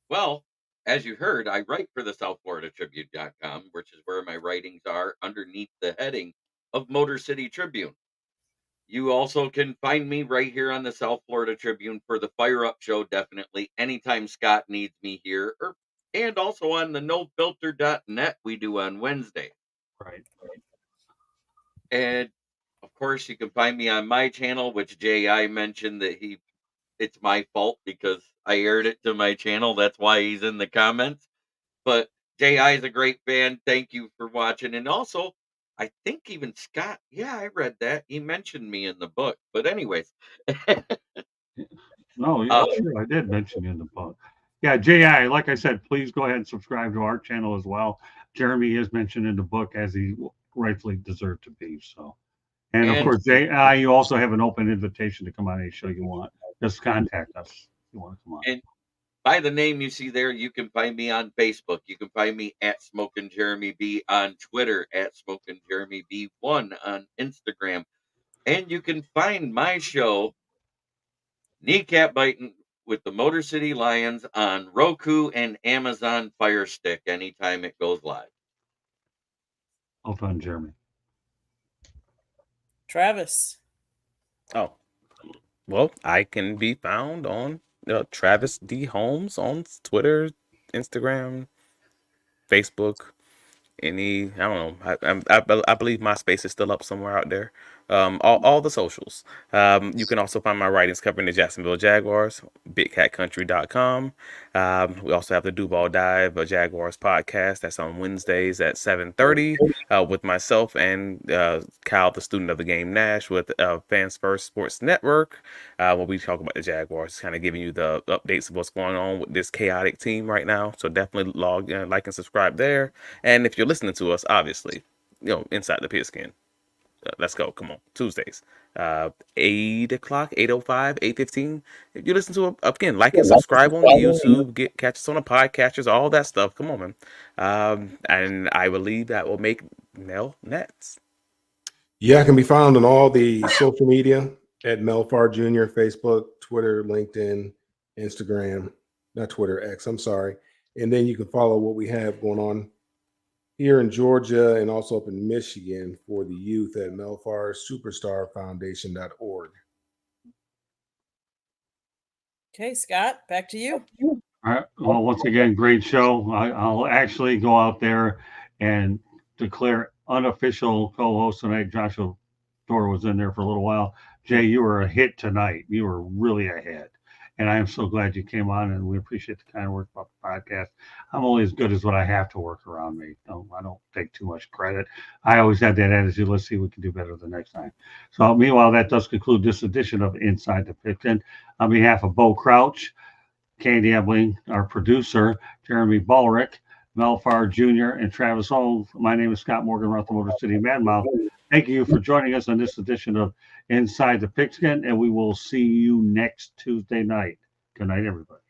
Well, as you heard, I write for the SouthFloridaTribune.com, which is where my writings are underneath the heading of Motor City Tribune. You also can find me right here on the South Florida Tribune for the Fire Up Show, definitely. Anytime Scott needs me here, and also on the NoFilter.net we do on Wednesday. Right. And of course, you can find me on my channel, which J.I. mentioned that it's my fault because I aired it to my channel. That's why he's in the comments. But J.I. is a great fan. Thank you for watching. And also, I think even Scott, yeah, I read that. He mentioned me in the book. But anyways. No, yeah, sure, I did mention you in the book. Yeah, J.I., like I said, please go ahead and subscribe to our channel as well. Jeremy is mentioned in the book as he rightfully deserved to be. So, and of course, J.I., you also have an open invitation to come on any show you want. Just contact us if you want to come on. And by the name you see there, you can find me on Facebook. You can find me at Smokin' Jeremy B on Twitter, at Smokin' Jeremy B1 on Instagram. And you can find my show, Kneecap Biting with the Motor City Lions, on Roku and Amazon Fire Stick anytime it goes live. Well done, Jeremy. Travis. Oh, well, I can be found on Travis D. Holmes on Twitter, Instagram, Facebook. I don't know. I believe MySpace is still up somewhere out there. All the socials. You can also find my writings covering the Jacksonville Jaguars, BigCatCountry.com. We also have the Duval Dive, a Jaguars podcast. That's on Wednesdays at 7:30 with myself and Kyle, the student of the game, Nash, with Fans First Sports Network. Where we talk about the Jaguars, kind of giving you the updates of what's going on with this chaotic team right now. So definitely log in, like and subscribe there. And if you're listening to us, obviously, inside the Pigskin. Let's go. Come on. Tuesdays. 8 o'clock, 8:05, 8:15. If you listen to it, again, like and subscribe on YouTube, catch us on the podcasters, all that stuff. Come on, man. And I believe that will make Mel Nets. Yeah, I can be found on all the social media at Melfar Jr., Facebook, Twitter, LinkedIn, Instagram, not Twitter, X, I'm sorry. And then you can follow what we have going on here in Georgia and also up in Michigan for the youth at melfarsuperstarfoundation.org. Okay, Scott, back to you. All All right. Well, once again, great show. I'll actually go out there and declare unofficial co-host tonight. Joshua Thor was in there for a little while. Jay, you were a hit tonight. You were really a hit. And I am so glad you came on, and we appreciate the kind work about the podcast. I'm only as good as what I have to work around me. I don't take too much credit. I always had that attitude. Let's see if we can do better the next time. So, meanwhile, that does conclude this edition of Inside the Pigskin. On behalf of Bo Crouch, Candy Ebling, our producer, Jeremy Ballrick, Mel Farr Jr., and Travis Holmes. My name is Scott Morgan, Roth Motor City Madmouth. Thank you for joining us on this edition of Inside the Pigskin, and we will see you next Tuesday night. Good night, everybody.